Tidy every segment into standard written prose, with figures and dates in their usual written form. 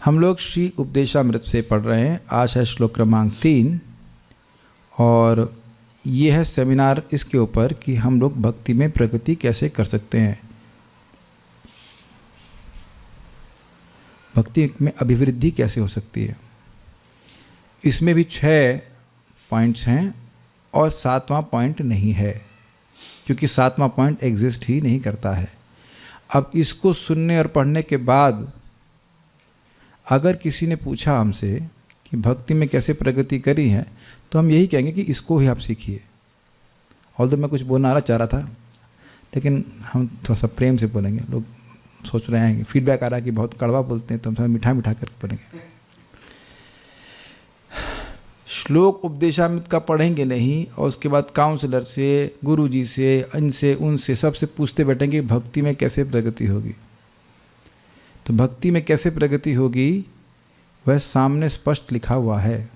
हम लोग श्री उपदेशामृत से पढ़ रहे हैं। आज है श्लोक क्रमांक 3 और ये है सेमिनार इसके ऊपर कि हम लोग भक्ति में प्रगति कैसे कर सकते हैं, भक्ति में अभिवृद्धि कैसे हो सकती है। इसमें भी 6 पॉइंट्स हैं और 7वां पॉइंट नहीं है, क्योंकि 7वां पॉइंट एग्जिस्ट ही नहीं करता है। अब इसको सुनने और पढ़ने के बाद अगर किसी ने पूछा हमसे कि भक्ति में कैसे प्रगति करी है, तो हम यही कहेंगे कि इसको ही आप सीखिए। ऑल्दो मैं कुछ बोलना चाह रहा था, लेकिन हम थोड़ा सा प्रेम से बोलेंगे। लोग सोच रहे हैं, फीडबैक आ रहा है कि बहुत कड़वा बोलते हैं, तो हम थोड़ा मीठा मीठा कर बोलेंगे। श्लोक उपदेशामृत का पढ़ेंगे नहीं और उसके बाद काउंसलर से, गुरुजी से, इनसे उनसे सबसे पूछते बैठेंगे भक्ति में कैसे प्रगति होगी। तो भक्ति में कैसे प्रगति होगी वह सामने स्पष्ट लिखा हुआ है।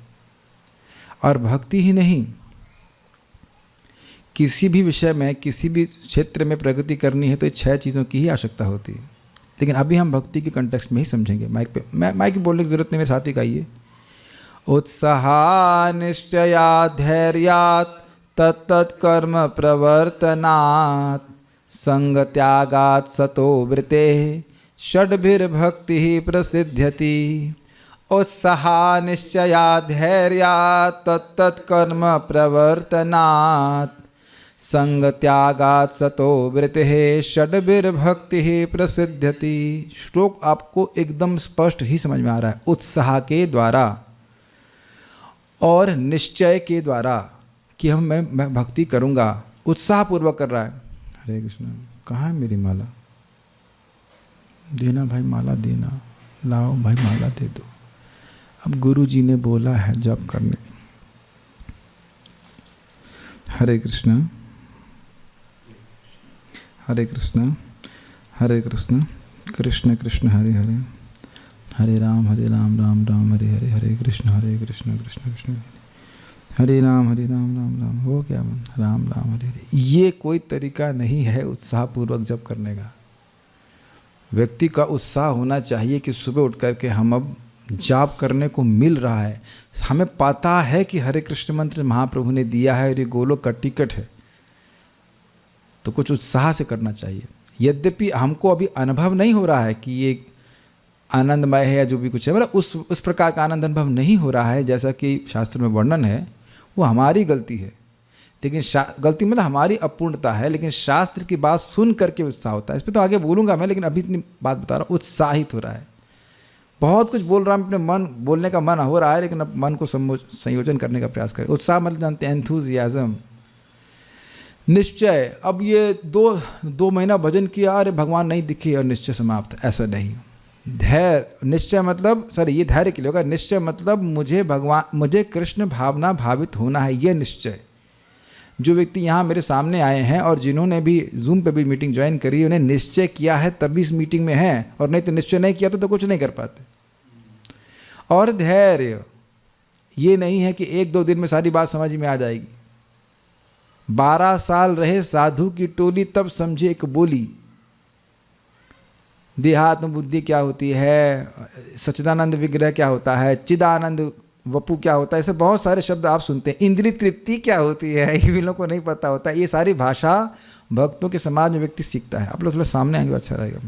और भक्ति ही नहीं, किसी भी विषय में, किसी भी क्षेत्र में प्रगति करनी है तो 6 चीज़ों की ही आवश्यकता होती है। लेकिन अभी हम भक्ति के कंटेक्स्ट में ही समझेंगे। माइक पे माइक बोलने की जरूरत नहीं, मेरे साथ ही गाइए। उत्साहा निश्चया धैर्यात् तत्तत्कर्म प्रवर्तनात् संग त्यागात् सतो वृत्तेः षड्भिर्भक्ति प्रसिद्ध्यति। उत्साहा निश्चया धैर्यात् तत्तत्कर्म प्रवर्तनात् संग त्यागात् सतो वृत्तिः षड्भिर्भक्ति प्रसिद्ध्यति। श्लोक आपको एकदम स्पष्ट ही समझ में आ रहा है। उत्साह के द्वारा और निश्चय के द्वारा कि मैं भक्ति करूँगा, उत्साहपूर्वक कर रहा है। हरे कृष्ण, कहाँ है मेरी माला? देना भाई, माला देना, लाओ भाई माला दे दो। अब गुरु जी ने बोला है जप करने। हरे कृष्ण हरे कृष्ण हरे कृष्ण कृष्ण कृष्ण हरे हरे, हरे राम राम राम हरे हरे, हरे कृष्ण कृष्ण कृष्ण हरे राम राम राम। हो क्या मन? राम राम हरे हरे। ये कोई तरीका नहीं है उत्साहपूर्वक जप करने का। व्यक्ति का उत्साह होना चाहिए कि सुबह उठ करके हम अब जाप करने को मिल रहा है, हमें पता है कि हरे कृष्ण मंत्र महाप्रभु ने दिया है और ये गोलोक का टिकट है, तो कुछ उत्साह से करना चाहिए। यद्यपि हमको अभी अनुभव नहीं हो रहा है कि ये आनंदमय है या जो भी कुछ है, मतलब उस प्रकार का आनंद अनुभव नहीं हो रहा है जैसा कि शास्त्र में वर्णन है, वो हमारी गलती है। लेकिन गलती मतलब हमारी अपूर्णता है। लेकिन शास्त्र की बात सुन करके उत्साह होता है। इस पर तो आगे बोलूँगा मैं, लेकिन अभी इतनी बात बता रहा हूँ। उत्साहित हो रहा है, बहुत कुछ बोल रहा हूँ, अपने मन बोलने का मन हो रहा है, लेकिन अब मन को संयोजन करने का प्रयास करें। उत्साह मतलब जानते हैं एंथुजियाज्म, निश्चय। अब ये दो महीना भजन किया, अरे भगवान नहीं दिखे और निश्चय समाप्त, ऐसा नहीं। धैर्य, निश्चय मतलब ये धैर्य के लिए होगा। निश्चय मतलब मुझे कृष्ण भावना भावित होना है, ये निश्चय। जो व्यक्ति यहाँ मेरे सामने आए हैं और जिन्होंने भी जूम पे भी मीटिंग ज्वाइन करी, उन्हें निश्चय किया है तभी इस मीटिंग में है, और नहीं तो निश्चय नहीं किया तो कुछ नहीं कर पाते। और धैर्य ये नहीं है कि 1-2 दिन में सारी बात समझ में आ जाएगी। 12 साल रहे साधु की टोली तब समझे एक बोली। देहात्म बुद्धि क्या होती है, सच्चिदानंद विग्रह क्या होता है, चिदानंद वपु क्या होता है, ऐसे बहुत सारे शब्द आप सुनते हैं। इंद्रिय तृप्ति क्या होती है, ये भी लोगों को नहीं पता होता। ये सारी भाषा भक्तों के समाज में व्यक्ति सीखता है। आप लोग थोड़ा सामने आएंगे तो अच्छा रहेगा।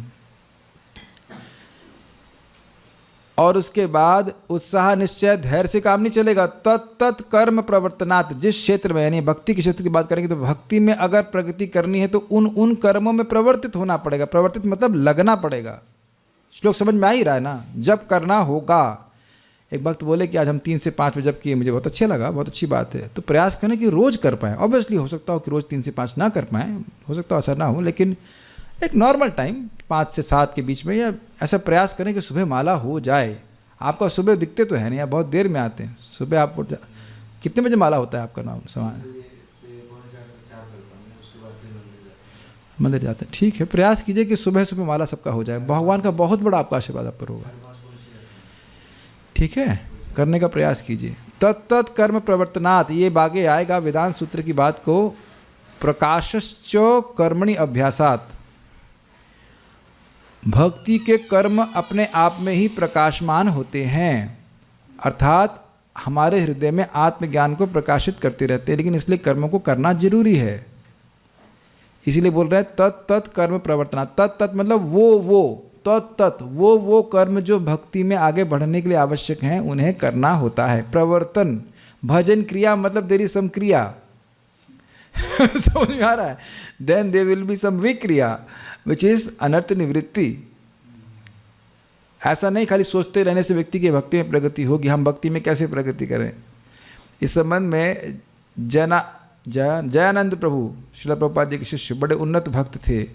और उसके बाद उत्साह निश्चय धैर्य से काम नहीं चलेगा। तत्त कर्म प्रवर्तनात्, जिस क्षेत्र में, यानी भक्ति के क्षेत्र की बात करेंगे तो भक्ति में अगर प्रगति करनी है तो उन कर्मों में प्रवर्तित होना पड़ेगा। प्रवर्तित मतलब लगना पड़ेगा। श्लोक समझ में आ ही रहा है ना, जब करना होगा। एक भक्त बोले कि आज हम 3 से 5 बजे जप किए, मुझे बहुत अच्छा लगा, बहुत अच्छी बात है। तो प्रयास करें कि रोज़ कर पाएँ। ऑब्वियसली हो सकता हो कि रोज़ 3 से 5 ना कर पाएँ, हो सकता हो असर ना हो, लेकिन एक नॉर्मल टाइम 5 से 7 के बीच में, या ऐसा प्रयास करें कि सुबह माला हो जाए। आपका सुबह दिखते तो है नहीं, आप बहुत देर में आते हैं। सुबह आप कितने बजे माला होता है आपका? नाम समान मंदिर जाते हैं, ठीक है। प्रयास कीजिए कि सुबह सुबह माला सबका हो जाए। भगवान का बहुत बड़ा आपका आशीर्वाद आप पर होगा, ठीक है। करने का प्रयास कीजिए। तत्त कर्म प्रवर्तनात्, ये आगे आएगा वेदांत सूत्र की बात को। प्रकाशश्च कर्मणि अभ्यासात्, भक्ति के कर्म अपने आप में ही प्रकाशमान होते हैं, अर्थात हमारे हृदय में आत्मज्ञान को प्रकाशित करते रहते हैं, लेकिन इसलिए कर्मों को करना जरूरी है। इसीलिए बोल रहे हैं तत् कर्म प्रवर्तना। तत् मतलब वो तत् वो कर्म जो भक्ति में आगे बढ़ने के लिए आवश्यक हैं उन्हें करना होता है। प्रवर्तन भजन क्रिया मतलब देयर इज सम क्रिया समझ में आ रहा है। Then there will be some विक्रिया विच इज अनर्थ निवृत्ति। ऐसा नहीं खाली सोचते रहने से व्यक्ति की भक्ति में प्रगति होगी। हम भक्ति में कैसे प्रगति करें, इस संबंध में जयानंद प्रभु श्रील प्रभुपाद जी के शिष्य बड़े उन्नत भक्त थे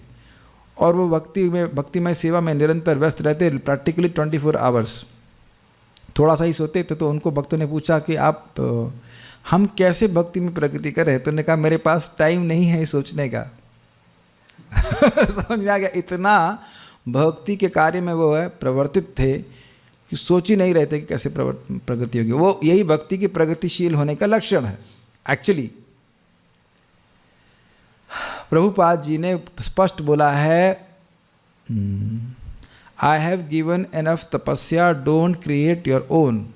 और वो भक्तिमय सेवा में निरंतर व्यस्त रहते, प्रैक्टिकली 24 आवर्स। थोड़ा सा ही सोते थे तो उनको भक्तों ने पूछा कि आप हम कैसे भक्ति में प्रगति करें, तो उन्होंने कहा मेरे पास टाइम नहीं है सोचने का समझ में आ गया। इतना भक्ति के कार्य में वो है प्रवर्तित थे कि सोच ही नहीं रहे थे कि कैसे प्रगति होगी। वो यही भक्ति की प्रगतिशील होने का लक्षण है एक्चुअली। प्रभुपाद जी ने स्पष्ट बोला है, आई हैव गिवन एनफ तपस्या, डोंट क्रिएट योर ओन।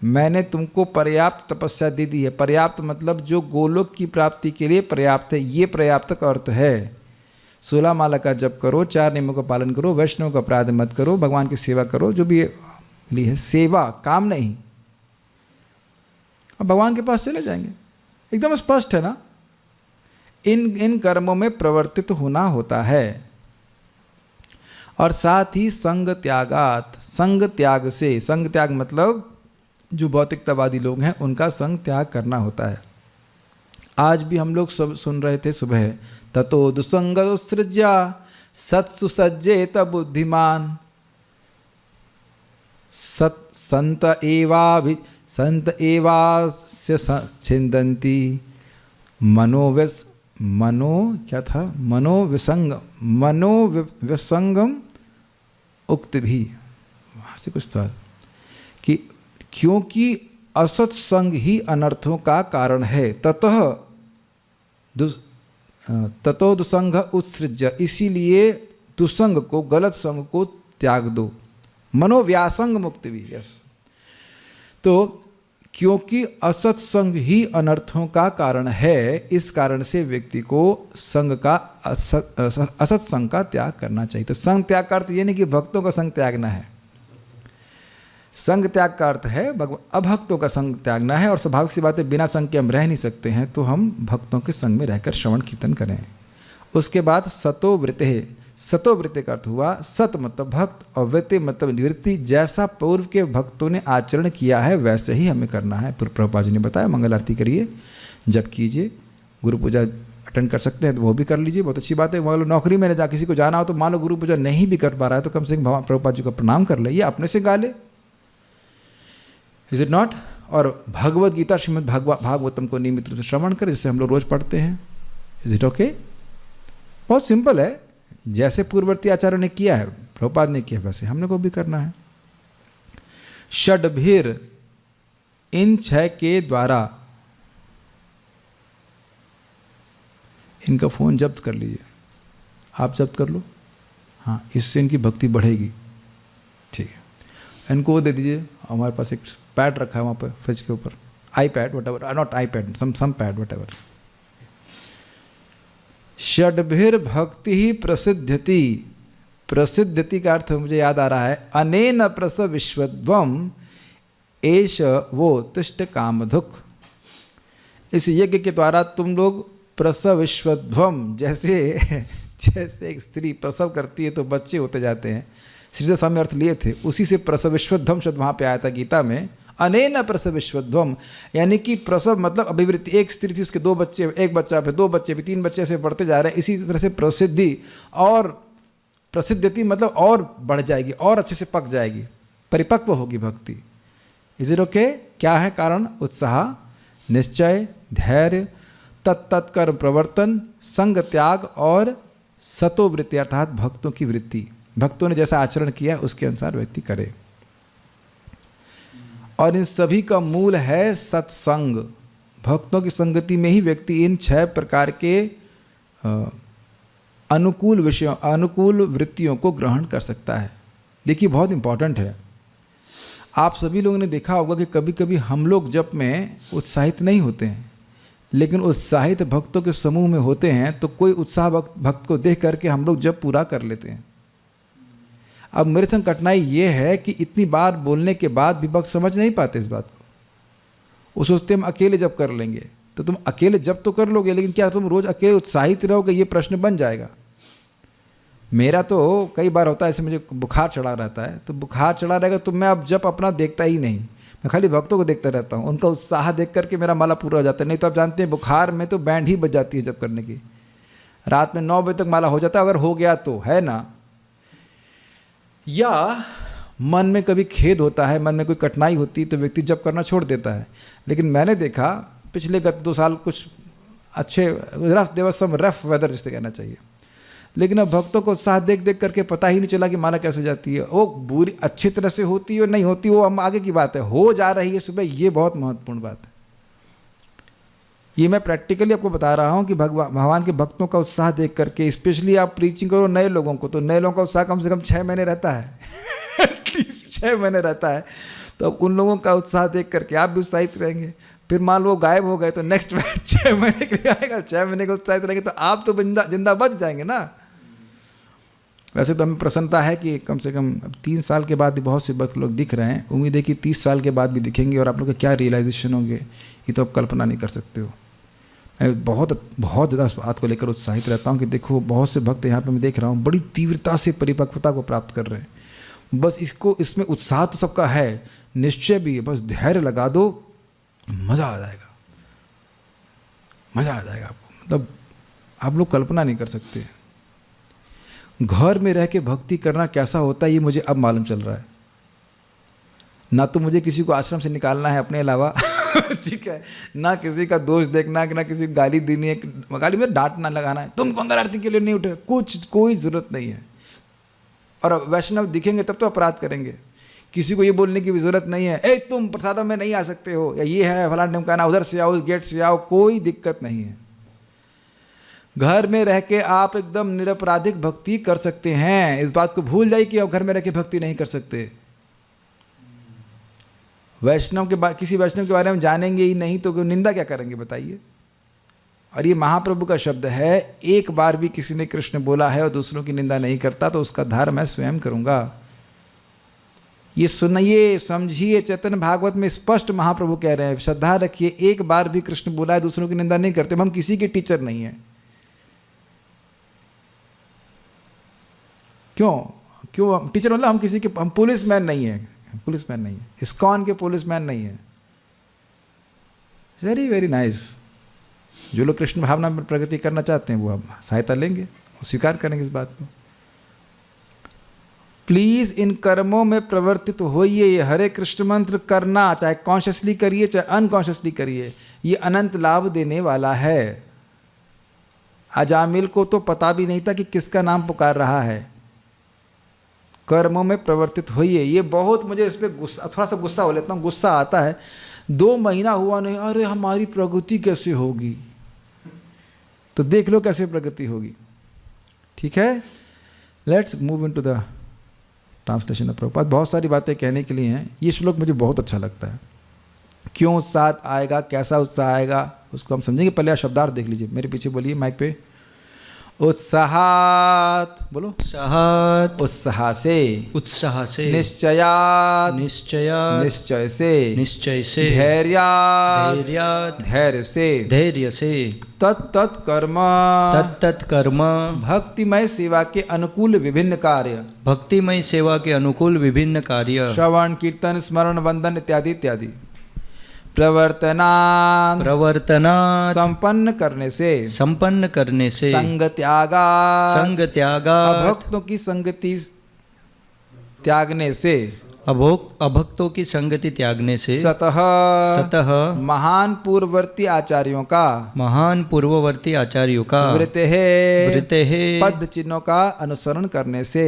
मैंने तुमको पर्याप्त तपस्या दे दी है। पर्याप्त मतलब जो गोलोक की प्राप्ति के लिए पर्याप्त है, ये पर्याप्त का अर्थ है। 16 माला का जप करो, 4 नियमों का पालन करो, वैष्णव का अपराध मत करो, भगवान की सेवा करो, जो भी ली है सेवा, काम नहीं। अब भगवान के पास चले जाएंगे। एकदम स्पष्ट है ना। इन कर्मों में प्रवर्तित होना होता है। और साथ ही संग त्यागात, संग त्याग से, संग त्याग मतलब जो भौतिकतावादी लोग हैं उनका संग त्याग करना होता है। आज भी हम लोग सब सुन रहे थे सुबह, ततो दुसंग उत्सृज्या सत्सु सज्जेत बुद्धिमान, संत एवास्य छिन्दन्ति मनोविसंगम उक्त भी। वहाँ से कुछ था कि क्योंकि असत्संग ही अनर्थों का कारण है, ततो दुसंग उत्सृज्य, इसीलिए दुसंग को, गलत संग को त्याग दो। मनोव्यासंग मुक्त भी। यस, तो क्योंकि असत्संग ही अनर्थों का कारण है, इस कारण से व्यक्ति को संग का, असत्संग का त्याग करना चाहिए। तो संग त्याग का अर्थ ये नहीं कि भक्तों का संग त्यागना है। संग त्याग का अर्थ है अभक्तों का संग त्यागना है। और स्वाभाविक सी बात है, बिना संग के हम रह नहीं सकते हैं, तो हम भक्तों के संग में रहकर श्रवण कीर्तन करें। उसके बाद सतो वृत्ते, सतो वृत्ति का अर्थ हुआ सत मतलब भक्त और वृत्ति मतलब निवृत्ति। जैसा पूर्व के भक्तों ने आचरण किया है वैसे ही हमें करना है। प्रभुपाद जी ने बताया, मंगल आरती करिए, जप कीजिए, गुरु पूजा अटेंड कर सकते हैं तो वो भी कर लीजिए, बहुत अच्छी बात है। मान लो नौकरी में जा किसी को जाना हो तो मान लो गुरु पूजा नहीं भी कर पा रहा है तो कम से कम भगवान प्रभुपाद जी को प्रणाम कर ले, ये अपने से गा ले। Is it not? और भगवद गीता श्रीमद् भागवतम को नियमित रूप से श्रवण करें, जिससे हम लोग रोज पढ़ते हैं। Is it okay? बहुत सिंपल है, जैसे पूर्ववर्ती आचार्यों ने किया है, प्रभुपाद ने किया, वैसे हमने को भी करना है। षड्भिर, इन 6 के द्वारा, इनका फोन जब्त कर लीजिए, आप जब्त कर लो, हाँ, इससे इनकी भक्ति बढ़ेगी। ठीक है, इनको वो दे दीजिए, हमारे पास एक पैड रखा है वहाँ पर फ्रिज के ऊपर, iPad whatever, not iPad, some pad whatever। षड्भिर भक्ति ही प्रसिद्ध्यति, प्रसिद्ध्यति का अर्थ मुझे याद आ रहा है, अनेन प्रसव विश्वध्वम एष वो तिष्ठ कामधुक। इस यज्ञ के द्वारा तुम लोग प्रसव विश्वध्वम, जैसे एक स्त्री प्रसव करती है तो बच्चे होते जाते हैं, श्रीधर स्वामी अर्थ लिए थे, उसी से प्रसव विश्वध्वम शब्द वहाँ पे आया था गीता में। अनेन प्रसव विश्वध्वम, यानी कि प्रसव मतलब अभिवृत्ति। एक स्त्री थी, उसके 2 बच्चे, 1 बच्चा, फिर 2 बच्चे, फिर 3 बच्चे से बढ़ते जा रहे हैं। इसी तरह से प्रसिद्धि और प्रसिद्धति मतलब और बढ़ जाएगी, और अच्छे से पक जाएगी, परिपक्व होगी भक्ति। Is it okay? क्या है कारण? उत्साह, निश्चय, धैर्य, तत्कर्म प्रवर्तन, संग त्याग और सतो वृत्ति अर्थात भक्तों की वृत्ति। भक्तों ने जैसा आचरण किया उसके अनुसार व्यक्ति करे। और इन सभी का मूल है सत्संग। भक्तों की संगति में ही व्यक्ति इन 6 प्रकार के अनुकूल विषयों, अनुकूल वृत्तियों को ग्रहण कर सकता है। देखिए बहुत इंपॉर्टेंट है। आप सभी लोगों ने देखा होगा कि कभी कभी हम लोग जप में उत्साहित नहीं होते हैं, लेकिन उत्साहित भक्तों के समूह में होते हैं तो कोई उत्साह भक्त को देख करके हम लोग जप पूरा कर लेते हैं। अब मेरे संग कठिनाई ये है कि इतनी बार बोलने के बाद भी भक्त समझ नहीं पाते इस बात को। वो सोचते हम अकेले जप कर लेंगे। तो तुम अकेले जप तो कर लोगे, लेकिन क्या तुम रोज अकेले उत्साहित रहोगे, ये प्रश्न बन जाएगा। मेरा तो कई बार होता है, ऐसे मुझे बुखार चढ़ा रहता है, तो बुखार चढ़ा रहेगा तो मैं अब जप अपना देखता ही नहीं, मैं खाली भक्तों को देखता रहता हूँ। उनका उत्साह देख करके मेरा माला पूरा हो जाता है। नहीं तो आप जानते हैं बुखार में तो बैंड ही बज जाती है जप करने की। रात में 9 बजे तक माला हो जाता है, अगर हो गया तो, है ना। या मन में कभी खेद होता है, मन में कोई कठिनाई होती है तो व्यक्ति जप करना छोड़ देता है। लेकिन मैंने देखा पिछले गत 2 साल कुछ अच्छे रफ वेदर जिसे कहना चाहिए, लेकिन अब भक्तों को उत्साह देख देख करके पता ही नहीं चला कि माला कैसे हो जाती है। वो बुरी अच्छी तरह से होती है नहीं होती, वो हम आगे की बात है। हो जा रही है सुबह, ये बहुत महत्वपूर्ण बात है। ये मैं प्रैक्टिकली आपको बता रहा हूँ कि भगवान के भक्तों का उत्साह देख करके, स्पेशली आप प्रीचिंग करो नए लोगों को, तो नए लोगों का उत्साह कम से कम 6 महीने रहता है एटलीस्ट 6 महीने रहता है। तो अब उन लोगों का उत्साह देख करके आप भी उत्साहित रहेंगे। फिर मान लो गायब हो गए तो नेक्स्ट 6 महीने के लिए आएगा, 6 महीने के उत्साहित रहेंगे तो आप तो जिंदा बच जाएंगे ना। वैसे तो हमें प्रसन्नता है कि कम से कम 3 साल के बाद भी बहुत से भक्त लोग दिख रहे हैं। उम्मीद है कि 30 साल के बाद भी दिखेंगे, और आप लोग का क्या रियलाइजेशन होंगे ये तो आप कल्पना नहीं कर सकते हो। मैं बहुत ज़्यादा इस बात को लेकर उत्साहित रहता हूँ कि देखो बहुत से भक्त यहाँ पे मैं देख रहा हूँ बड़ी तीव्रता से परिपक्वता को प्राप्त कर रहे हैं। बस इसमें उत्साह तो सबका है, निश्चय भी है, बस धैर्य लगा दो, मज़ा आ जाएगा, मज़ा आ जाएगा आपको। मतलब आप लोग कल्पना नहीं कर सकते। घर में रह के भक्ति करना कैसा होता है ये मुझे अब मालूम चल रहा है। ना तो मुझे किसी को आश्रम से निकालना है अपने अलावा ठीक है, ना किसी का दोष देखना, ना किसी को गाली देनी है, गाली में डांट ना लगाना है, तुम मंगल आरती के लिए नहीं उठे, कोई ज़रूरत नहीं है। और वैष्णव दिखेंगे तब तो अपराध करेंगे। किसी को ये बोलने की भी ज़रूरत नहीं है, ए तुम प्रसादम में नहीं आ सकते हो, या ये है फलाना ढमकाना, उधर से आओ, उस गेट से आओ, कोई दिक्कत नहीं है। घर में रह के आप एकदम निरपराधिक भक्ति कर सकते हैं। इस बात को भूल जाइए कि आप घर में रह के भक्ति नहीं कर सकते। वैष्णव के किसी वैष्णव के बारे में जानेंगे ही नहीं तो निंदा क्या करेंगे बताइए। और ये महाप्रभु का शब्द है, एक बार भी किसी ने कृष्ण बोला है और दूसरों की निंदा नहीं करता तो उसका धार मैं स्वयं करूंगा। ये सुनिए, समझिए, चैतन्य भागवत में स्पष्ट महाप्रभु कह रहे हैं, श्रद्धा रखिए, एक बार भी कृष्ण बोला है, दूसरों की निंदा नहीं करते। हम किसी के टीचर नहीं है। क्यों टीचर मतलब हम किसी के, हम पुलिसमैन नहीं है, पुलिसमैन नहीं है, इस्कॉन के पुलिसमैन नहीं है। Very very nice. जो लोग कृष्ण भावना में प्रगति करना चाहते हैं वो हम सहायता लेंगे और स्वीकार करेंगे इस बात को। प्लीज इन कर्मों में प्रवर्तित होइए। ये हरे कृष्ण मंत्र करना, चाहे कॉन्शियसली करिए चाहे अनकॉन्शियसली करिए, ये अनंत लाभ देने वाला है। अजामिल को तो पता भी नहीं था कि किसका नाम पुकार रहा है। कर्मों में प्रवर्तित होइए, ये बहुत मुझे इस पर गुस्सा, थोड़ा सा गुस्सा हो लेता हूँ, गुस्सा आता है। 2 महीना हुआ नहीं, अरे हमारी प्रगति कैसे होगी? तो देख लो कैसे प्रगति होगी। ठीक है, let's move into the translation of Prabhupada. बहुत सारी बातें कहने के लिए हैं। ये श्लोक मुझे बहुत अच्छा लगता है। क्यों उत्साह आएगा, कैसा उत्साह आएगा उसको हम समझेंगे। पहले आप शब्दार्थ देख लीजिए, मेरे पीछे बोलिए माइक पे। उत्साहात, बोलो उत्साहात, उत्साह से, उत्साह से, निश्चयात, निश्चयात, निश्चय से, निश्चय से, धैर्यात, धैर्यात, धैर्य से, धैर्य से, तत्त कर्म, तत्त कर्म, भक्तिमय सेवा के अनुकूल विभिन्न कार्य, भक्तिमय सेवा के अनुकूल विभिन्न कार्य, श्रवण कीर्तन स्मरण वंदन इत्यादि इत्यादि, प्रवर्तना संपन्न करने से, संग त्यागा, भक्तों की संगति त्यागने से, अभक्तों की संगति त्यागने से सतः महान पूर्ववर्ती आचार्यों का आचार्यों का वृत्तेः पद चिन्हों का अनुसरण करने से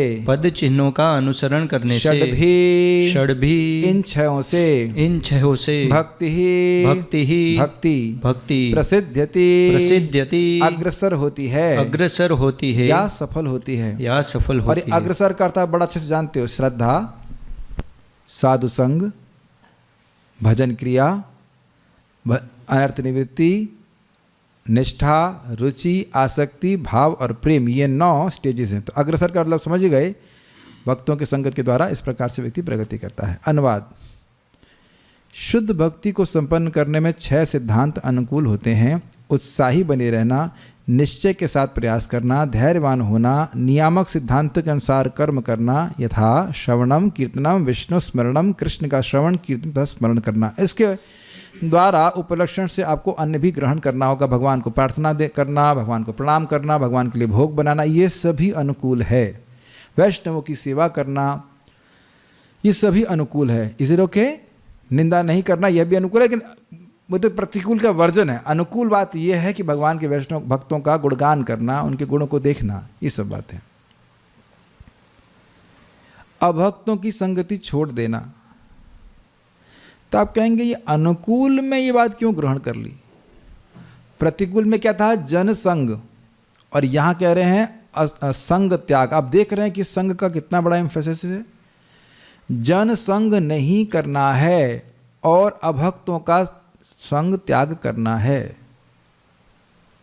षड्भी इन छहों से भक्ति प्रसिद्ध्यति अग्रसर होती है या सफल होती है। और अग्रसर का अर्थ बड़ा अच्छे से जानते हो, श्रद्धा, साधु संग, भजन क्रिया, अनर्थ निवृत्ति, निष्ठा, रुचि, आसक्ति, भाव और प्रेम, ये 9 स्टेजेस हैं। तो अग्रसर का मतलब समझ गए, भक्तों के संगत के द्वारा इस प्रकार से व्यक्ति प्रगति करता है। अनुवाद: शुद्ध भक्ति को संपन्न करने में 6 सिद्धांत अनुकूल होते हैं: उत्साही बने रहना, निश्चय के साथ प्रयास करना, धैर्यवान होना, नियामक सिद्धांत के अनुसार कर्म करना, यथा श्रवणम कीर्तनम विष्णु स्मरणम, कृष्ण का श्रवण कीर्तन तथा स्मरण करना। इसके द्वारा उपलक्षण से आपको अन्य भी ग्रहण करना होगा, भगवान को प्रार्थना करना, भगवान को प्रणाम करना, भगवान के लिए भोग बनाना, ये सभी अनुकूल है। वैष्णवों की सेवा करना, ये सभी अनुकूल है। Is it okay? निंदा नहीं करना, यह भी अनुकूल है, लेकिन वो तो प्रतिकूल का वर्जन है। अनुकूल बात यह है कि भगवान के वैष्णव भक्तों का गुणगान करना, उनके गुणों को देखना, ये सब बात है। अभक्तों की संगति छोड़ देना, तो आप कहेंगे ये अनुकूल में ये बात क्यों ग्रहण कर ली? प्रतिकूल में क्या था? जन संग, और यहां कह रहे हैं संग त्याग। आप देख रहे हैं कि संग का कितना बड़ा एम्फेसिस है। जन संग नहीं करना है और अभक्तों का संग त्याग करना है।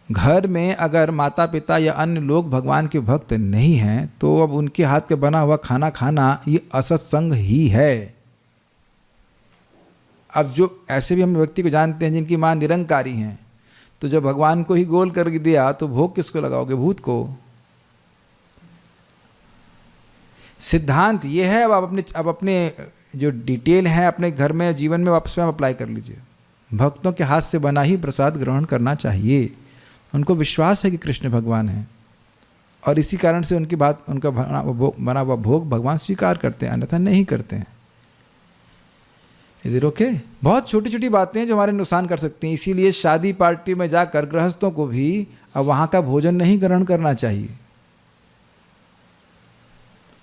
घर में अगर माता पिता या अन्य लोग भगवान के भक्त नहीं हैं, तो अब उनके हाथ का बना हुआ खाना खाना ये असत्संग ही है। अब जो ऐसे भी हम व्यक्ति को जानते हैं जिनकी मां निरंकारी हैं, तो जब भगवान को ही गोल कर दिया तो भोग किसको लगाओगे? भूत को। सिद्धांत ये है। अब अपने जो डिटेल है अपने घर में जीवन में वापस में अप्लाई कर लीजिए। भक्तों के हाथ से बना ही प्रसाद ग्रहण करना चाहिए। उनको विश्वास है कि कृष्ण भगवान हैं, और इसी कारण से उनकी बात, उनका बना हुआ भोग भगवान स्वीकार करते हैं, अन्यथा नहीं करते हैं। Is it okay? बहुत छोटी छोटी बातें हैं जो हमारे नुकसान कर सकती हैं। इसीलिए शादी पार्टी में जाकर गृहस्थों को भी अब वहाँ का भोजन नहीं ग्रहण करना चाहिए।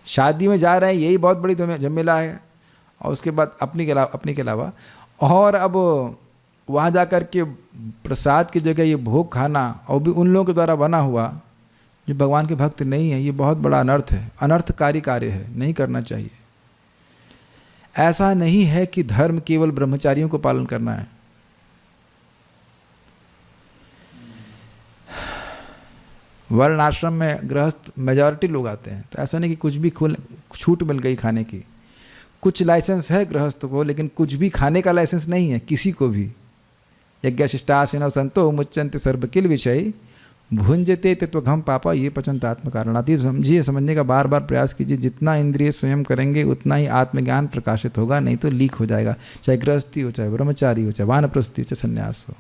शादी में जा रहे हैं, यही बहुत बड़ी झमेला है, और उसके बाद अपने के अलावा और अब वहाँ जाकर के प्रसाद की जगह ये भोग खाना, और भी उन लोगों के द्वारा बना हुआ जो भगवान के भक्त नहीं है, ये बहुत बड़ा अनर्थ है, अनर्थकारी कार्य है, नहीं करना चाहिए। ऐसा नहीं है कि धर्म केवल ब्रह्मचारियों को पालन करना है। वर्ण आश्रम में गृहस्थ मेजॉरिटी लोग आते हैं, तो ऐसा नहीं कि कुछ भी छूट मिल गई खाने की। कुछ लाइसेंस है गृहस्थ को, लेकिन कुछ भी खाने का लाइसेंस नहीं है किसी को भी। यज्ञशिष्टासीनौ संतो मुच्यन्ते सर्वकिल विषय भुंजते तत्वघम पापा ये पचंत आत्म कारणाति। समझिए, समझने का बार बार प्रयास कीजिए। जितना इंद्रिय स्वयं करेंगे उतना ही आत्मज्ञान प्रकाशित होगा, नहीं तो लीक हो जाएगा। चाहे गृहस्थी हो, चाहे ब्रह्मचारी हो, चाहे वानप्रस्थी हो, चाहे संन्यास हो।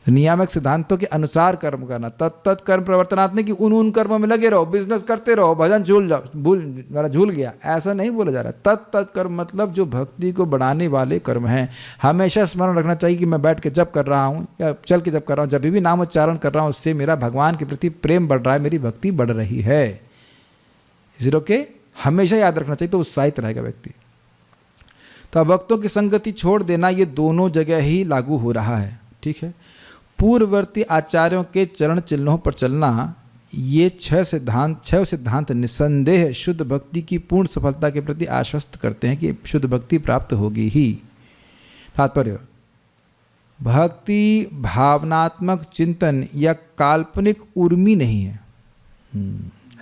नियामक सिद्धांतों के अनुसार कर्म करना, तत्त कर्म प्रवर्तनात् नहीं कि उन कर्मों में लगे रहो, बिजनेस करते रहो, भजन झूल गया, ऐसा नहीं बोला जा रहा। तत्त कर्म मतलब जो भक्ति को बढ़ाने वाले कर्म हैं। हमेशा स्मरण रखना चाहिए कि मैं बैठ के जप कर रहा हूँ या चल के जप कर रहा हूँ, जब भी नाम उच्चारण कर रहा हूँ, उससे मेरा भगवान के प्रति प्रेम बढ़ रहा है, मेरी भक्ति बढ़ रही है। Is it okay? हमेशा याद रखना चाहिए, तो उत्साहित रहेगा व्यक्ति। तो भक्तों की संगति छोड़ देना, ये दोनों जगह ही लागू हो रहा है। ठीक है? पूर्ववर्ती आचार्यों के चरण चिन्हों पर चलना, ये 6 सिद्धांत निसंदेह शुद्ध भक्ति की पूर्ण सफलता के प्रति आश्वस्त करते हैं कि शुद्ध भक्ति प्राप्त होगी ही। तात्पर्य: भक्ति भावनात्मक चिंतन या काल्पनिक उर्मी नहीं है।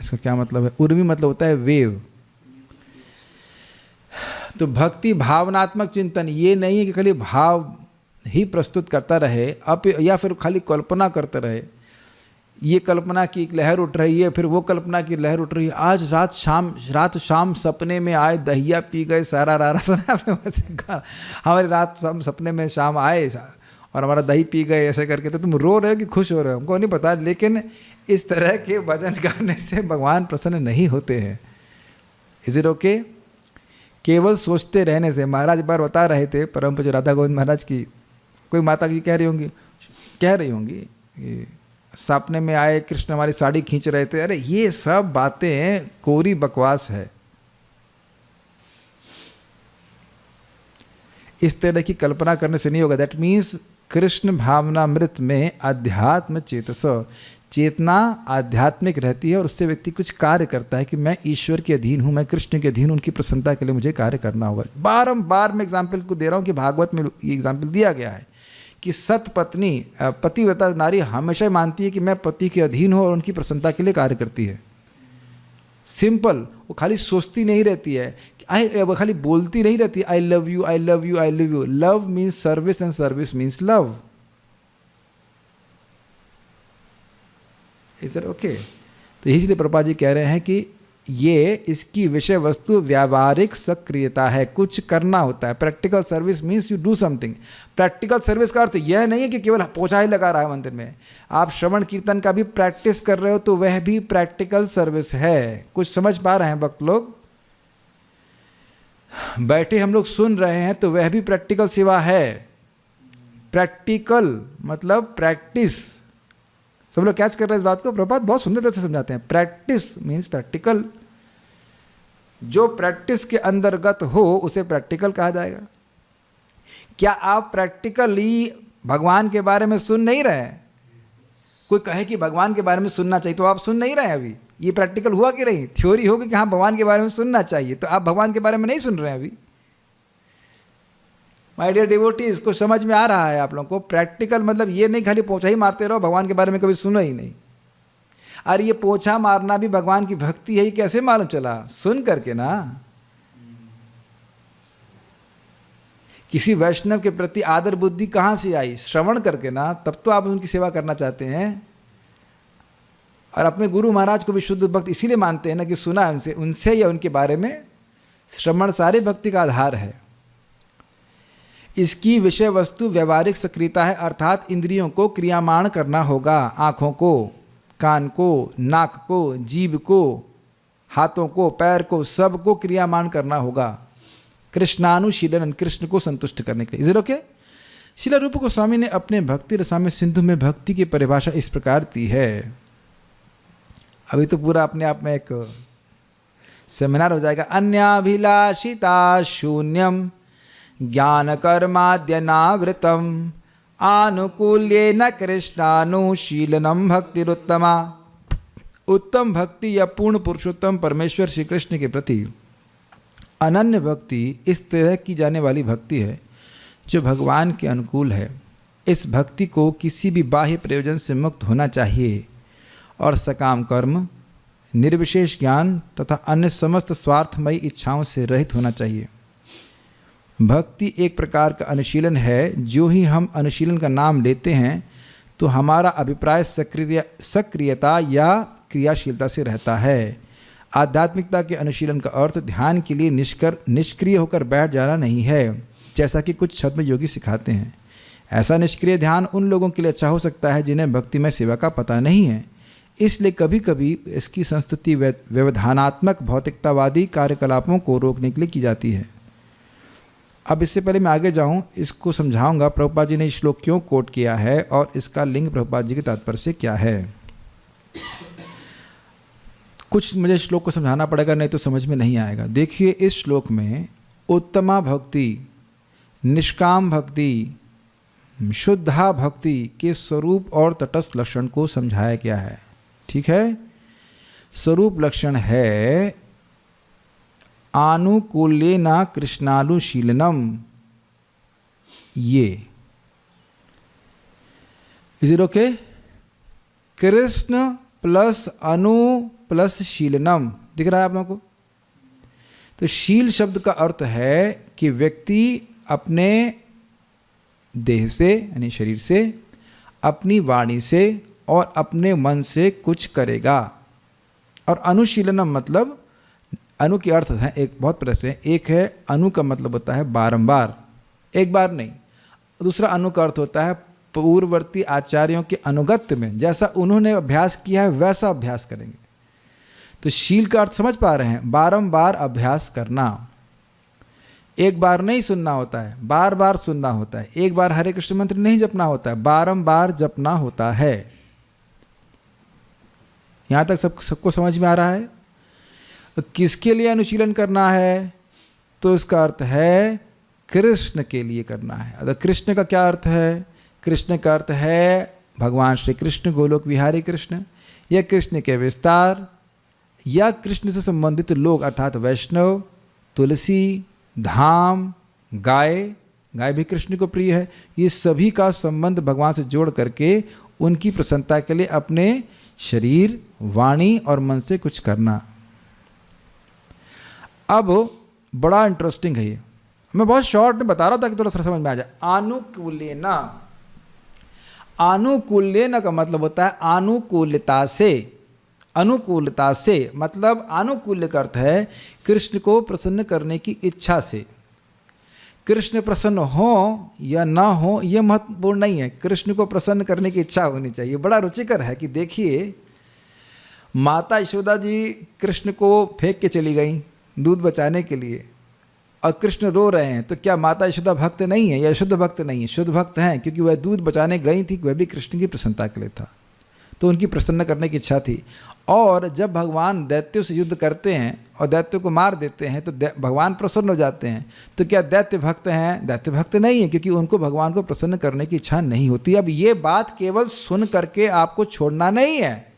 इसका क्या मतलब है? उर्मी मतलब होता है वेव। तो भक्ति भावनात्मक चिंतन ये नहीं है कि खाली भाव ही प्रस्तुत करता रहे या फिर खाली कल्पना करता रहे। ये कल्पना की एक लहर उठ रही है, फिर वो कल्पना की लहर उठ रही है। आज रात शाम सपने में आए, दहिया पी गए, सारा रारा सुना हमारी रात सपने में शाम आए और हमारा दही पी गए, ऐसे करके। तो तुम रो रहे हो कि खुश हो रहे हो, हमको नहीं पता, लेकिन इस तरह के भजन गाने से भगवान प्रसन्न नहीं होते हैं। Is it okay? केवल सोचते रहने से। महाराज एक बार बता रहे थे, परम पूज्य राधा गोविंद महाराज की कोई माता जी कह रही होंगी कि सपने में आए कृष्ण हमारी साड़ी खींच रहे थे। अरे ये सब बातें कोरी बकवास है। इस तरह की कल्पना करने से नहीं होगा। दैट मीन्स कृष्ण भावनामृत में अध्यात्म चेतस, चेतना आध्यात्मिक रहती है और उससे व्यक्ति कुछ कार्य करता है कि मैं ईश्वर के अधीन हूँ, मैं कृष्ण के अधीन हूँ, उनकी प्रसन्नता के लिए मुझे कार्य करना होगा। बारंबार मैं एग्जाम्पल को दे रहा हूँ कि भागवत में ये एग्जाम्पल दिया गया है कि सत पत्नी पतिव्रता नारी हमेशा मानती है कि मैं पति के अधीन हूँ और उनकी प्रसन्नता के लिए कार्य करती है। सिंपल, वो खाली सोचती नहीं रहती है, वो खाली बोलती नहीं रहती I love you I love you I love you. Love means service and service means love. Is that okay? तो इसलिए प्रभुपाद जी कह रहे हैं कि ये इसकी विषय वस्तु व्यावहारिक सक्रियता है, कुछ करना होता है। Practical service means you do something. Practical service का अर्थ यह नहीं है कि केवल पोछा ही लगा रहा है मंदिर में। आप श्रवण कीर्तन का भी प्रैक्टिस कर रहे हो तो वह भी प्रैक्टिकल सर्विस है। कुछ समझ पा रहे हैं भक्त लोग? बैठे हम लोग सुन रहे हैं तो वह भी प्रैक्टिकल सेवा है। प्रैक्टिकल मतलब प्रैक्टिस। सब लोग कैच कर रहे हैं इस बात को? प्रभुपाद बहुत सुंदरता से समझाते हैं। Practice means practical. जो प्रैक्टिस के अंतर्गत हो उसे प्रैक्टिकल कहा जाएगा। क्या आप प्रैक्टिकली भगवान के बारे में सुन नहीं रहे हैं? कोई कहे कि भगवान के बारे में सुनना चाहिए तो आप सुन नहीं रहे हैं। अभी ये प्रैक्टिकल हुआ कि नहीं? थ्योरी होगी कि हाँ भगवान के बारे में सुनना चाहिए, तो आप भगवान के बारे में नहीं सुन रहे हैं अभी। माय डियर डिवोटीज, को समझ में आ रहा है आप लोगों को? प्रैक्टिकल मतलब ये नहीं खाली पोछा ही मारते रहो, भगवान के बारे में कभी सुनो ही नहीं। अरे ये पोछा मारना भी भगवान की भक्ति है, ये कैसे मालूम चला? सुन करके ना। किसी वैष्णव के प्रति आदर बुद्धि कहाँ से आई? श्रवण करके ना। तब तो आप उनकी सेवा करना चाहते हैं। और अपने गुरु महाराज को भी शुद्ध भक्त इसीलिए मानते हैं ना कि सुना है उनसे या उनके बारे में। श्रवण सारे भक्ति का आधार है। इसकी विषय वस्तु व्यवहारिक सक्रियता है, अर्थात इंद्रियों को क्रियामाण करना होगा। आँखों को, कान को, नाक को, जीभ को, हाथों को, पैर को, सबको क्रियामाण करना होगा कृष्णानुशीलन, कृष्ण को संतुष्ट करने के लिए। Is it okay? श्रील रूप गोस्वामी ने अपने भक्ति रसामृत सिंधु में भक्ति की परिभाषा इस प्रकार दी है। अभी तो पूरा अपने आप में एक सेमिनार हो जाएगा। अन्याभिलाषिता शून्यम ज्ञान कर्माद्यनावृतम आनुकूल्येन कृष्णानुशीलनम भक्तिरुत्तमा। उत्तम भक्ति या पूर्ण पुरुषोत्तम परमेश्वर श्री कृष्ण के प्रति अनन्य भक्ति इस तरह की जाने वाली भक्ति है जो भगवान के अनुकूल है। इस भक्ति को किसी भी बाह्य प्रयोजन से मुक्त होना चाहिए और सकाम कर्म, निर्विशेष ज्ञान तथा अन्य समस्त स्वार्थमयी इच्छाओं से रहित होना चाहिए। भक्ति एक प्रकार का अनुशीलन है। जो ही हम अनुशीलन का नाम लेते हैं तो हमारा अभिप्राय सक्रियता या क्रियाशीलता से रहता है। आध्यात्मिकता के अनुशीलन का अर्थ ध्यान के लिए निष्क्रिय होकर बैठ जाना नहीं है, जैसा कि कुछ छद्म योगी सिखाते हैं। ऐसा निष्क्रिय ध्यान उन लोगों के लिए अच्छा हो सकता है जिन्हें भक्तिमय सेवा का पता नहीं है। इसलिए कभी कभी इसकी संस्तुति व्यवधानात्मक भौतिकतावादी कार्यकलापों को रोकने के लिए की जाती है। अब इससे पहले मैं आगे जाऊं, इसको समझाऊंगा प्रभुपाद जी ने श्लोक क्यों कोट किया है और इसका लिंग प्रभुपाद जी के तात्पर्य से क्या है। कुछ मुझे श्लोक को समझाना पड़ेगा, नहीं तो समझ में नहीं आएगा। देखिए इस श्लोक में उत्तमा भक्ति, निष्काम भक्ति, शुद्धा भक्ति के स्वरूप और तटस्थ लक्षण को समझाया गया है। ठीक है? स्वरूप लक्षण है आनुकूल्येन कृष्णानुशीलनम। ये is it okay? Krishna plus अनु प्लस शीलनम दिख रहा है आप लोगों को? तो शील शब्द का अर्थ है कि व्यक्ति अपने देह से यानी शरीर से, अपनी वाणी से और अपने मन से कुछ करेगा। और अनुशीलनम मतलब, अनु के अर्थ हैं एक बहुत प्रश्न है। एक है अनु का मतलब होता है बारंबार, एक बार नहीं। दूसरा अनु का अर्थ होता है पूर्ववर्ती आचार्यों के अनुगत्य में, जैसा उन्होंने अभ्यास किया है वैसा अभ्यास करेंगे। तो शील का अर्थ समझ पा रहे हैं? बारंबार अभ्यास करना। एक बार नहीं सुनना होता है, बार बार सुनना होता है। एक बार हरे कृष्ण मंत्र नहीं जपना होता है, बारंबार जपना होता है। यहां तक सबको समझ में आ रहा है? किसके लिए अनुशीलन करना है? तो इसका अर्थ है कृष्ण के लिए करना है। अगर कृष्ण का क्या अर्थ है? कृष्ण का अर्थ है भगवान श्री कृष्ण, गोलोक विहारी कृष्ण, या कृष्ण के विस्तार, या कृष्ण से संबंधित लोग अर्थात वैष्णव, तुलसी, धाम, गाय, गाय भी कृष्ण को प्रिय है। ये सभी का संबंध भगवान से जोड़ करके उनकी प्रसन्नता के लिए अपने शरीर, वाणी और मन से कुछ करना। अब बड़ा इंटरेस्टिंग है ये, मैं बहुत शॉर्ट में बता रहा हूं ताकि थोड़ा समझ में आ जाए। अनुकूलेना, अनुकूलेना का मतलब होता है अनुकूलता से। अनुकूलता से मतलब अनुकूल्य का अर्थ है कृष्ण को प्रसन्न करने की इच्छा से। कृष्ण प्रसन्न हो या ना हो यह महत्वपूर्ण नहीं है, कृष्ण को प्रसन्न करने की इच्छा होनी चाहिए। बड़ा रुचिकर है कि देखिए, माता यशोदा जी कृष्ण को फेंक के चली गई दूध बचाने के लिए, और कृष्ण रो रहे हैं, तो क्या माता यशोदा भक्त नहीं है या शुद्ध भक्त नहीं है? शुद्ध भक्त हैं, क्योंकि वह दूध बचाने गई थी, वह भी कृष्ण की प्रसन्नता के लिए था, तो उनकी प्रसन्न करने की इच्छा थी। और जब भगवान दैत्यों से युद्ध करते हैं और दैत्यों को मार देते हैं तो भगवान प्रसन्न हो जाते हैं। तो क्या दैत्य भक्त हैं? दैत्य भक्त नहीं है, क्योंकि उनको भगवान को प्रसन्न करने की इच्छा नहीं होती। अब ये बात केवल सुन करके आपको छोड़ना नहीं है,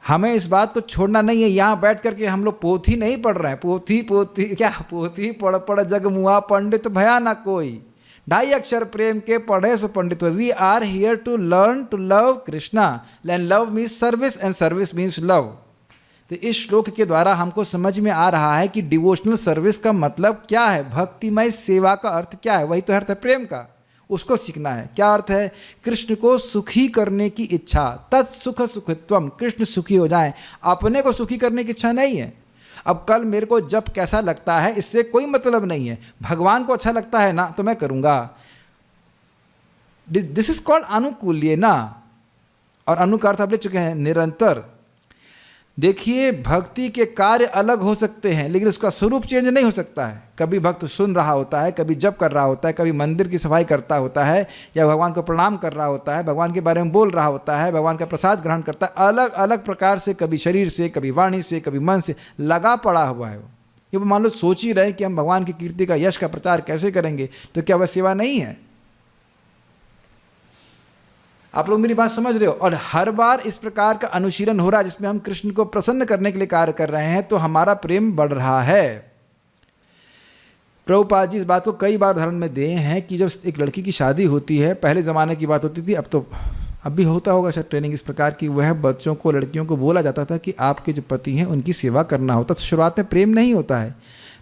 हमें इस बात को छोड़ना नहीं है। यहाँ बैठ करके हम लोग पोथी नहीं पढ़ रहे हैं, पोथी पोथी क्या, पोथी पढ़ पढ़ जग मुआ पंडित भया ना कोई, 2.5 अक्षर प्रेम के पढ़े सो पंडित। We are here to learn to love Krishna, and love means service and service means love. तो इस श्लोक के द्वारा हमको समझ में आ रहा है कि डिवोशनल सर्विस का मतलब क्या है, भक्तिमय सेवा का अर्थ क्या है, वही तो अर्थ है प्रेम का, उसको सीखना है। क्या अर्थ है? कृष्ण को सुखी करने की इच्छा, तत्सुख सुखत्वम, कृष्ण सुखी हो जाएं। अपने को सुखी करने की इच्छा नहीं है। अब कल मेरे को जब कैसा लगता है इससे कोई मतलब नहीं है, भगवान को अच्छा लगता है ना तो मैं करूँगा। दिस इज कॉल्ड अनुकूल्य ना, और अनु का अर्थ आप ले चुके हैं निरंतर। देखिए, भक्ति के कार्य अलग हो सकते हैं लेकिन उसका स्वरूप चेंज नहीं हो सकता है। कभी भक्त सुन रहा होता है, कभी जप कर रहा होता है, कभी मंदिर की सफाई करता होता है, या भगवान को प्रणाम कर रहा होता है, भगवान के बारे में बोल रहा होता है, भगवान का प्रसाद ग्रहण करता है, अलग अलग प्रकार से, कभी शरीर से, कभी वाणी से, कभी मन से लगा पड़ा हुआ है वो। ये मान लो सोच ही रहे कि हम भगवान की कीर्ति का, यश का प्रचार कैसे करेंगे, तो क्या वह सेवा नहीं है? आप लोग मेरी बात समझ रहे हो? और हर बार इस प्रकार का अनुशीलन हो रहा है जिसमें हम कृष्ण को प्रसन्न करने के लिए कार्य कर रहे हैं, तो हमारा प्रेम बढ़ रहा है। प्रभुपाद जी इस बात को कई बार उदाहरण में दिए हैं कि जब एक लड़की की शादी होती है, पहले ज़माने की बात होती थी, अब भी होता होगा शायद ट्रेनिंग इस प्रकार की, वह बच्चों को, लड़कियों को बोला जाता था कि आपके जो पति हैं उनकी सेवा करना होता। तो शुरुआत में प्रेम नहीं होता है,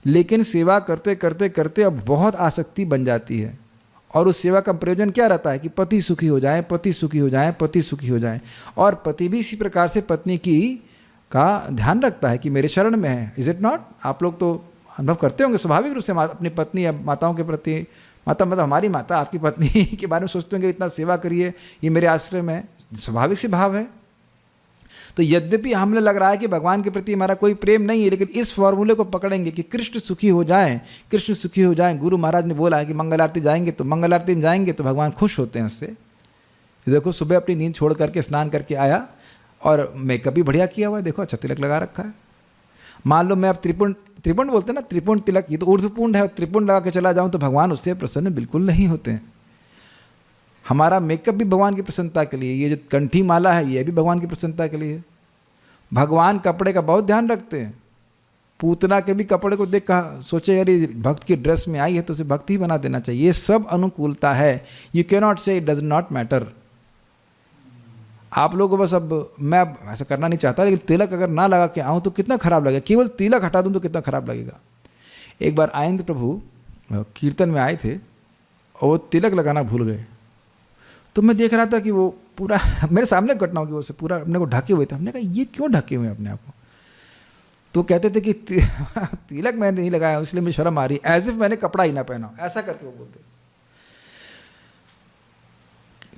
लेकिन सेवा करते करते करते अब बहुत आसक्ति बन जाती है। और उस सेवा का प्रयोजन क्या रहता है कि पति सुखी हो जाए, पति सुखी हो जाए, पति सुखी हो जाए। और पति भी इसी प्रकार से पत्नी की का ध्यान रखता है कि मेरे शरण में है। Is it not? आप लोग तो अनुभव करते होंगे स्वाभाविक रूप से अपनी पत्नी या माताओं के प्रति, माता मतलब हमारी माता, आपकी पत्नी के बारे में सोचते होंगे इतना सेवा करिए, ये मेरे आश्रय में है, स्वाभाविक से भाव है। तो यद्यपि हमें लग रहा है कि भगवान के प्रति हमारा कोई प्रेम नहीं है, लेकिन इस फॉर्मूले को पकड़ेंगे कि कृष्ण सुखी हो जाएं, कृष्ण सुखी हो जाएं। गुरु महाराज ने बोला है कि मंगल आरती जाएंगे, तो मंगल आरती में जाएंगे तो भगवान खुश होते हैं उससे। देखो, सुबह अपनी नींद छोड़ करके स्नान करके आया और मेकअप भी बढ़िया किया हुआ है, देखो अच्छा तिलक लगा रखा है। मान लो मैं अब त्रिपुंड बोलते हैं ना, त्रिपुंड तिलक, ये तो ऊर्ध्वपुंड है, त्रिपुंड लगा के चला जाऊँ तो भगवान उससे प्रसन्न बिल्कुल नहीं होते हैं। हमारा मेकअप भी भगवान की प्रसन्नता के लिए, ये जो कंठी माला है ये भी भगवान की प्रसन्नता के लिए। भगवान कपड़े का बहुत ध्यान रखते हैं। पूतना के भी कपड़े को देख कहा सोचे अरे भक्त की ड्रेस में आई है तो उसे भक्त ही बना देना चाहिए। ये सब अनुकूलता है। यू कैन नॉट से इट डज नॉट मैटर। आप लोगों को बस, अब मैं ऐसा करना नहीं चाहता, लेकिन तिलक अगर ना लगा के आऊँ तो कितना खराब लगेगा, केवल तिलक हटा दूँ तो कितना खराब लगेगा। एक बार आनंद प्रभु कीर्तन में आए थे और वो तिलक लगाना भूल गए, तो मैं देख रहा था कि वो पूरा मेरे सामने घटना होगी, वो से पूरा अपने को ढके हुए थे। हमने कहा ये क्यों ढके हुए हैं अपने आप को? तो कहते थे कि तिलक मैंने नहीं लगाया इसलिए मुझे शर्म आ रही, एज इफ मैंने कपड़ा ही ना पहना, ऐसा करके वो बोलते।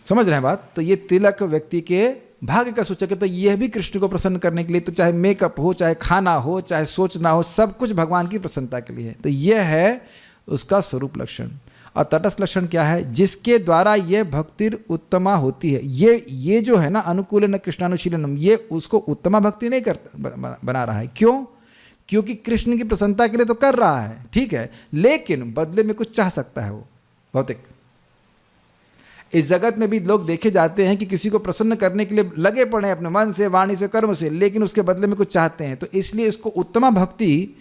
समझ रहे हैं बात? तो ये तिलक व्यक्ति के भाग्य का सूचक है, तो यह भी कृष्ण को प्रसन्न करने के लिए, तो चाहे मेकअप हो, चाहे खाना हो, चाहे सोचना हो, सब कुछ भगवान की प्रसन्नता के लिए है। तो यह है उसका स्वरूप लक्षण। और तटस्थ लक्षण क्या है? जिसके द्वारा यह भक्ति उत्तमा होती है। ये जो है ना, अनुकूलन कृष्णानुशीलनम, ये उसको उत्तमा भक्ति नहीं बना रहा है। क्यों? क्योंकि कृष्ण की प्रसन्नता के लिए तो कर रहा है, ठीक है, लेकिन बदले में कुछ चाह सकता है वो भौतिक। इस जगत में भी लोग देखे जाते हैं कि किसी को प्रसन्न करने के लिए लगे पड़े हैं अपने मन से, वाणी से, कर्म से, लेकिन उसके बदले में कुछ चाहते हैं। तो इसलिए इसको उत्तमा भक्ति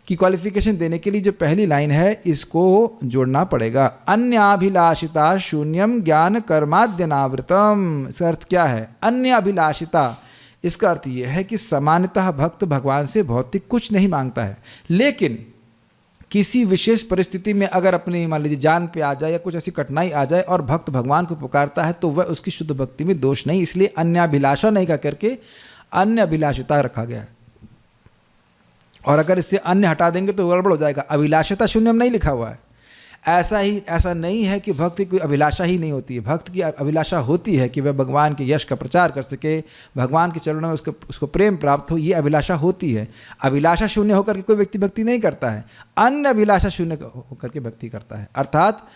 की क्वालिफिकेशन देने के लिए जो पहली लाइन है, इसको जोड़ना पड़ेगा। अन्याभिलाषिता शून्यम ज्ञान कर्माद्यनावृतम। इसका अर्थ क्या है? अन्याभिलाषिता, इसका अर्थ यह है कि सामान्यतः भक्त भगवान से भौतिक कुछ नहीं मांगता है, लेकिन किसी विशेष परिस्थिति में अगर अपनी मान लीजिए जान पे आ जाए या कुछ ऐसी कठिनाई आ जाए और भक्त भगवान को पुकारता है, तो वह उसकी शुद्ध भक्ति में दोष नहीं। इसलिए अन्याभिलाषा नहीं कह करके अन्य अभिलाषिता रखा गया है। और अगर इससे अन्य हटा देंगे तो गड़बड़ हो जाएगा। अभिलाषिता शून्यम नहीं लिखा हुआ है। ऐसा नहीं है कि भक्त की कोई अभिलाषा ही नहीं होती है। भक्त की अभिलाषा होती है कि वह भगवान के यश का प्रचार कर सके, भगवान के चरणों में उसको प्रेम प्राप्त हो, ये अभिलाषा होती है। अभिलाषा शून्य होकर के कोई व्यक्ति भक्ति नहीं करता है, अन्य अभिलाषा शून्य होकर के भक्ति करता है। अर्थात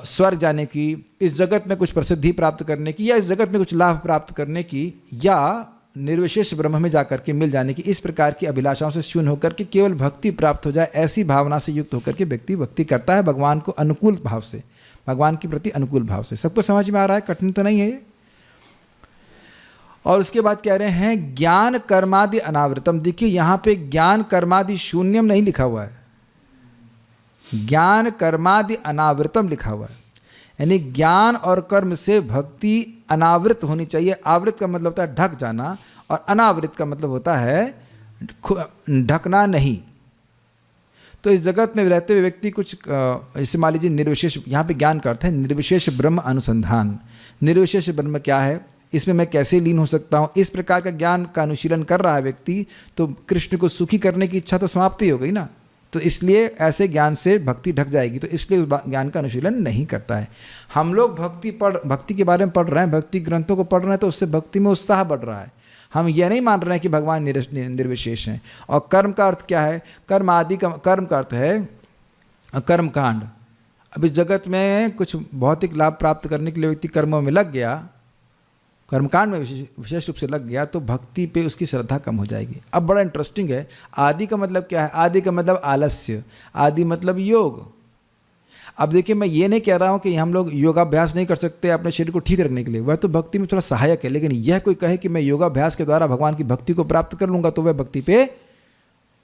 स्वर्ग जाने की, इस जगत में कुछ प्रसिद्धि प्राप्त करने की, या इस जगत में कुछ लाभ प्राप्त करने की, या निर्विशेष ब्रह्म में जाकर के मिल जाने की, इस प्रकार की अभिलाषाओं से शून्य होकर के केवल भक्ति प्राप्त हो जाए, ऐसी भावना से युक्त होकर के व्यक्ति भक्ति करता है भगवान को अनुकूल भाव से, भगवान के प्रति अनुकूल भाव से। सबको समझ में आ रहा है? कठिन तो नहीं है ये। और उसके बाद कह रहे हैं ज्ञान कर्मादि अनावृतम। देखिए यहाँ पे ज्ञान कर्मादि शून्यम नहीं लिखा हुआ है, ज्ञान कर्मादि अनावृतम लिखा हुआ है। यानी ज्ञान और कर्म से भक्ति अनावृत होनी चाहिए। आवृत का मतलब होता है ढक जाना, और अनावृत का मतलब होता है ढकना नहीं। तो इस जगत में रहते हुए व्यक्ति कुछ जैसे मान लीजिए निर्विशेष, यहाँ पे ज्ञान का अर्थ है निर्विशेष ब्रह्म अनुसंधान। निर्विशेष ब्रह्म क्या है, इसमें मैं कैसे लीन हो सकता हूँ, इस प्रकार का ज्ञान का अनुशीलन कर रहा है व्यक्ति, तो कृष्ण को सुखी करने की इच्छा तो समाप्ति हो गई ना। तो इसलिए ऐसे ज्ञान से भक्ति ढक जाएगी, तो इसलिए उस ज्ञान का अनुशीलन नहीं करता है। हम लोग भक्ति के बारे में पढ़ रहे हैं, भक्ति ग्रंथों को पढ़ रहे हैं, तो उससे भक्ति में उत्साह बढ़ रहा है। हम ये नहीं मान रहे हैं कि भगवान निर्विशेष हैं। और कर्म का अर्थ क्या है? कर्म का अर्थ है कर्मकांड। अब इस जगत में कुछ भौतिक लाभ प्राप्त करने के लिए व्यक्ति कर्मों में लग गया, कर्मकांड में विशेष रूप से लग गया, तो भक्ति पे उसकी श्रद्धा कम हो जाएगी। अब बड़ा इंटरेस्टिंग है, आदि का मतलब क्या है? आदि का मतलब आलस्य, आदि मतलब योग। अब देखिए, मैं ये नहीं कह रहा हूँ कि हम लोग योगाभ्यास नहीं कर सकते अपने शरीर को ठीक रखने के लिए, वह तो भक्ति में थोड़ा सहायक है। लेकिन यह कोई कहे कि मैं योगाभ्यास के द्वारा भगवान की भक्ति को प्राप्त कर लूँगा, तो वह भक्ति पे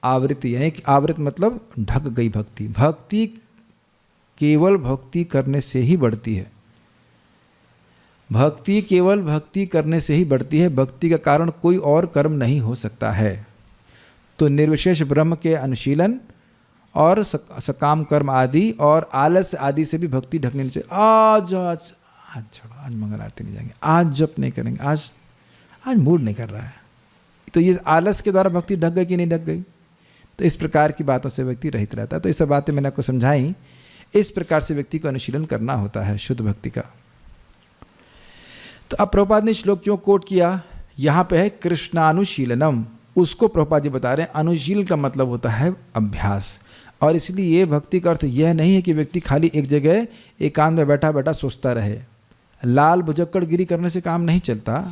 आवृत्ति, यानी कि आवृत मतलब ढक गई भक्ति। भक्ति केवल भक्ति करने से ही बढ़ती है। भक्ति केवल भक्ति करने से ही बढ़ती है। भक्ति का कारण कोई और कर्म नहीं हो सकता है। तो निर्विशेष ब्रह्म के अनुशीलन और सकाम कर्म आदि और आलस्य आदि से भी भक्ति ढकनी चाहिए। आज छोड़ो, आज मंगल आरती नहीं जाएंगे, आज जप नहीं करेंगे, आज मूड नहीं कर रहा है। तो ये आलस्य के द्वारा भक्ति ढक गई कि नहीं ढक गई? तो इस प्रकार की बातों से व्यक्ति रहित रहता है। तो ये सब बातें मैंने आपको समझाई। इस प्रकार से व्यक्ति को अनुशीलन करना होता है शुद्ध भक्ति का। तो अब प्रभुपाद ने श्लोक क्यों कोट किया? यहाँ पे है कृष्णानुशीलनम, उसको प्रभुपाद जी बता रहे हैं। अनुशील का मतलब होता है अभ्यास। और इसलिए ये भक्ति का अर्थ यह नहीं है कि व्यक्ति खाली एक जगह एकांत में बैठा बैठा सोचता रहे। लाल भुजक्कड़ गिरी करने से काम नहीं चलता।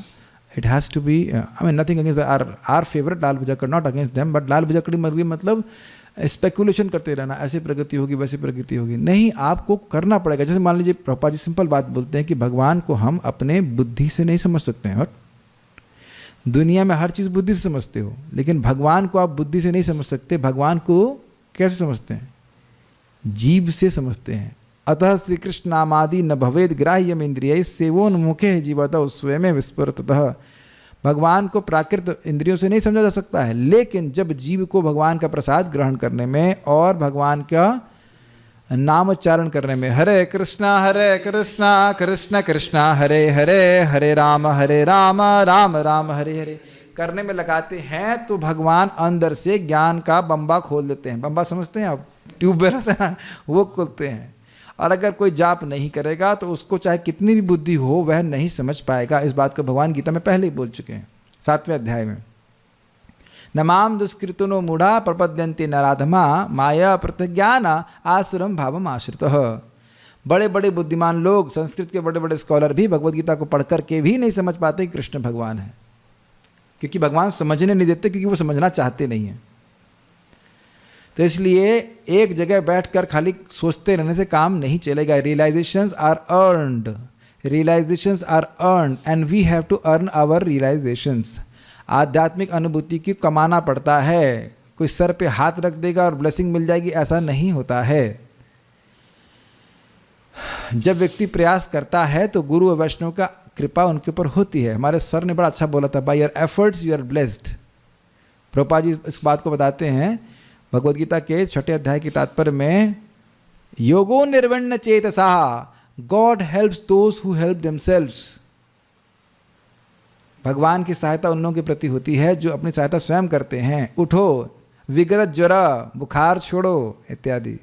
It has to be, I mean nothing against our favourite Lal Bhujakkad, not against them, but Lal भुजक्कड़ी मर्गी मतलब स्पेकुलेशन करते रहना, ऐसे प्रगति होगी वैसे प्रगति होगी नहीं, आपको करना पड़ेगा। जैसे मान लीजिए प्रभुपाद जी सिंपल बात बोलते हैं कि भगवान को हम अपने बुद्धि से नहीं समझ सकते हैं। और दुनिया में हर चीज़ बुद्धि से समझते हो, लेकिन भगवान को आप बुद्धि से नहीं समझ सकते। भगवान को कैसे समझते हैं? जीव से समझते हैं। अतः श्री कृष्ण नामादि न भवेद ग्राह्यम इंद्रिय सेवोन्मुखे जीवतः स्वयं विस्फुरतः। भगवान को प्राकृत इंद्रियों से नहीं समझा जा सकता है, लेकिन जब जीव को भगवान का प्रसाद ग्रहण करने में और भगवान का नाम उच्चारण करने में, हरे कृष्णा कृष्ण कृष्णा हरे हरे, हरे राम राम राम हरे हरे करने में लगाते हैं, तो भगवान अंदर से ज्ञान का बम्बा खोल देते हैं। बम्बा समझते हैं आप? ट्यूबवेल होता है ना, वो खोलते हैं। और अगर कोई जाप नहीं करेगा तो उसको चाहे कितनी भी बुद्धि हो वह नहीं समझ पाएगा। इस बात को भगवान गीता में पहले ही बोल चुके हैं 7वें अध्याय में। न माम दुष्कृतनो मूढ़ा प्रपद्यन्ते नराधमा माया प्रतिज्ञान आसुरम भावम आश्रितः। बड़े बड़े बुद्धिमान लोग, संस्कृत के बड़े बड़े स्कॉलर भी भगवद गीता को पढ़ करके भी नहीं समझ पाते कि कृष्ण भगवान है, क्योंकि भगवान समझने नहीं देते, क्योंकि वो समझना चाहते नहीं हैं। तो इसलिए एक जगह बैठकर खाली सोचते रहने से काम नहीं चलेगा। Realisations are earned, realisations are earned and we have to earn our realisations. आध्यात्मिक अनुभूति की कमाना पड़ता है। कोई सर पे हाथ रख देगा और ब्लेसिंग मिल जाएगी, ऐसा नहीं होता है। जब व्यक्ति प्रयास करता है तो गुरु और वैष्णव का कृपा उनके ऊपर होती है। हमारे सर ने बड़ा अच्छा बोला था, by your efforts you are blessed. Prabhupada ji इस बात को बताते हैं भगवद गीता के 6 अध्याय के तात्पर्य में, योगो निर्वण्य चेतसा God helps those who help themselves. भगवान की सहायता उन लोगों के प्रति होती है जो अपनी सहायता स्वयं करते हैं। उठो, विगत ज्वरा, बुखार छोड़ो इत्यादि।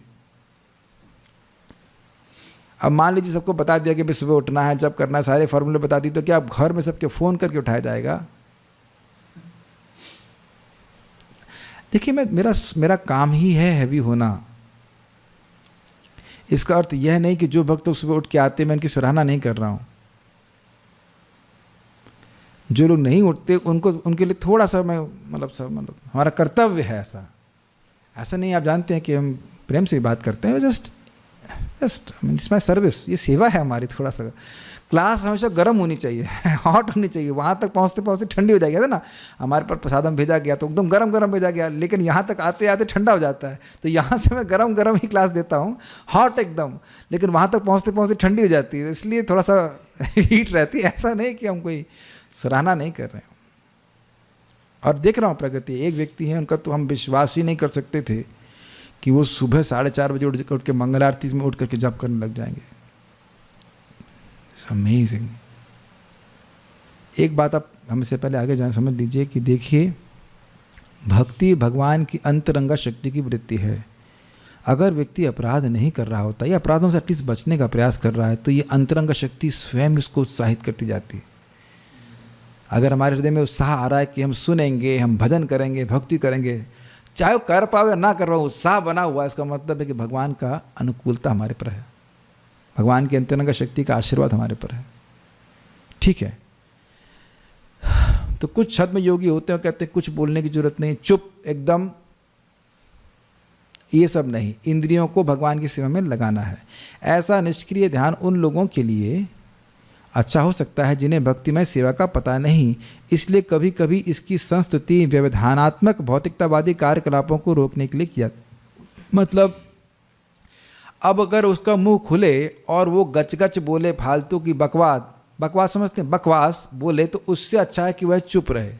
अब मान लीजिए सबको बता दिया कि भाई सुबह उठना है, जब करना है, सारे फॉर्मूले बता दी, तो क्या आप घर में सबके फ़ोन करके उठाया जाएगा? देखिए, मेरा काम ही है हैवी होना। इसका अर्थ यह नहीं कि जो भक्त सुबह उठ के आते मैं उनकी सराहना नहीं कर रहा हूँ। जो लोग नहीं उठते उनके लिए थोड़ा सा मैं मतलब हमारा कर्तव्य है। ऐसा नहीं, आप जानते हैं कि हम प्रेम से ही बात करते हैं, जस्ट इट्स माई सर्विस, ये सेवा है हमारी। थोड़ा सा क्लास हमेशा गर्म होनी चाहिए, हॉट होनी चाहिए। वहाँ तक पहुँचते पहुँचते ठंडी हो जाएगी ना। हमारे पर प्रसादम भेजा गया तो एकदम गरम भेजा गया, लेकिन यहाँ तक आते आते ठंडा हो जाता है। तो यहाँ से मैं गरम ही क्लास देता हूँ, हॉट एकदम, लेकिन वहाँ तक पहुँचते पहुँचते ठंडी हो जाती है, इसलिए थोड़ा सा हीट रहती है। ऐसा नहीं कि हम कोई सराहना नहीं कर रहे हैं। और देख रहा हूँ प्रगति। एक व्यक्ति है, उनका तो हम विश्वास ही नहीं कर सकते थे कि वो सुबह 4:30 बजे उठ के मंगल आरती में उठ करके जप करने लग जाएंगे। It's amazing. एक बात आप हमसे पहले आगे जाए समझ लीजिए कि देखिए, भक्ति भगवान की अंतरंगा शक्ति की वृत्ति है। अगर व्यक्ति अपराध नहीं कर रहा होता या अपराधों से एटलीस्ट बचने का प्रयास कर रहा है तो ये अंतरंगा शक्ति स्वयं उसको उत्साहित करती जाती है। अगर हमारे हृदय में उत्साह आ रहा है कि हम सुनेंगे, हम भजन करेंगे, भक्ति करेंगे, चाहे वो कर पाओ या ना कर पाओ, उत्साह बना हुआ है, इसका मतलब है कि भगवान का अनुकूलता हमारे पर है, भगवान की अंतरंग शक्ति का आशीर्वाद हमारे पर है। ठीक है। तो कुछ छद्म योगी होते हैं, कहते हैं कुछ बोलने की जरूरत नहीं, चुप एकदम, ये सब नहीं, इंद्रियों को भगवान की सेवा में लगाना है। ऐसा निष्क्रिय ध्यान उन लोगों के लिए अच्छा हो सकता है जिन्हें भक्तिमय सेवा का पता नहीं। इसलिए कभी कभी इसकी संस्तुति व्यवधानात्मक भौतिकतावादी कार्यकलापों को रोकने के लिए किया। मतलब अब अगर उसका मुंह खुले और वो गच बोले, फालतू की बकवास समझते हैं, बकवास बोले, तो उससे अच्छा है कि वह चुप रहे।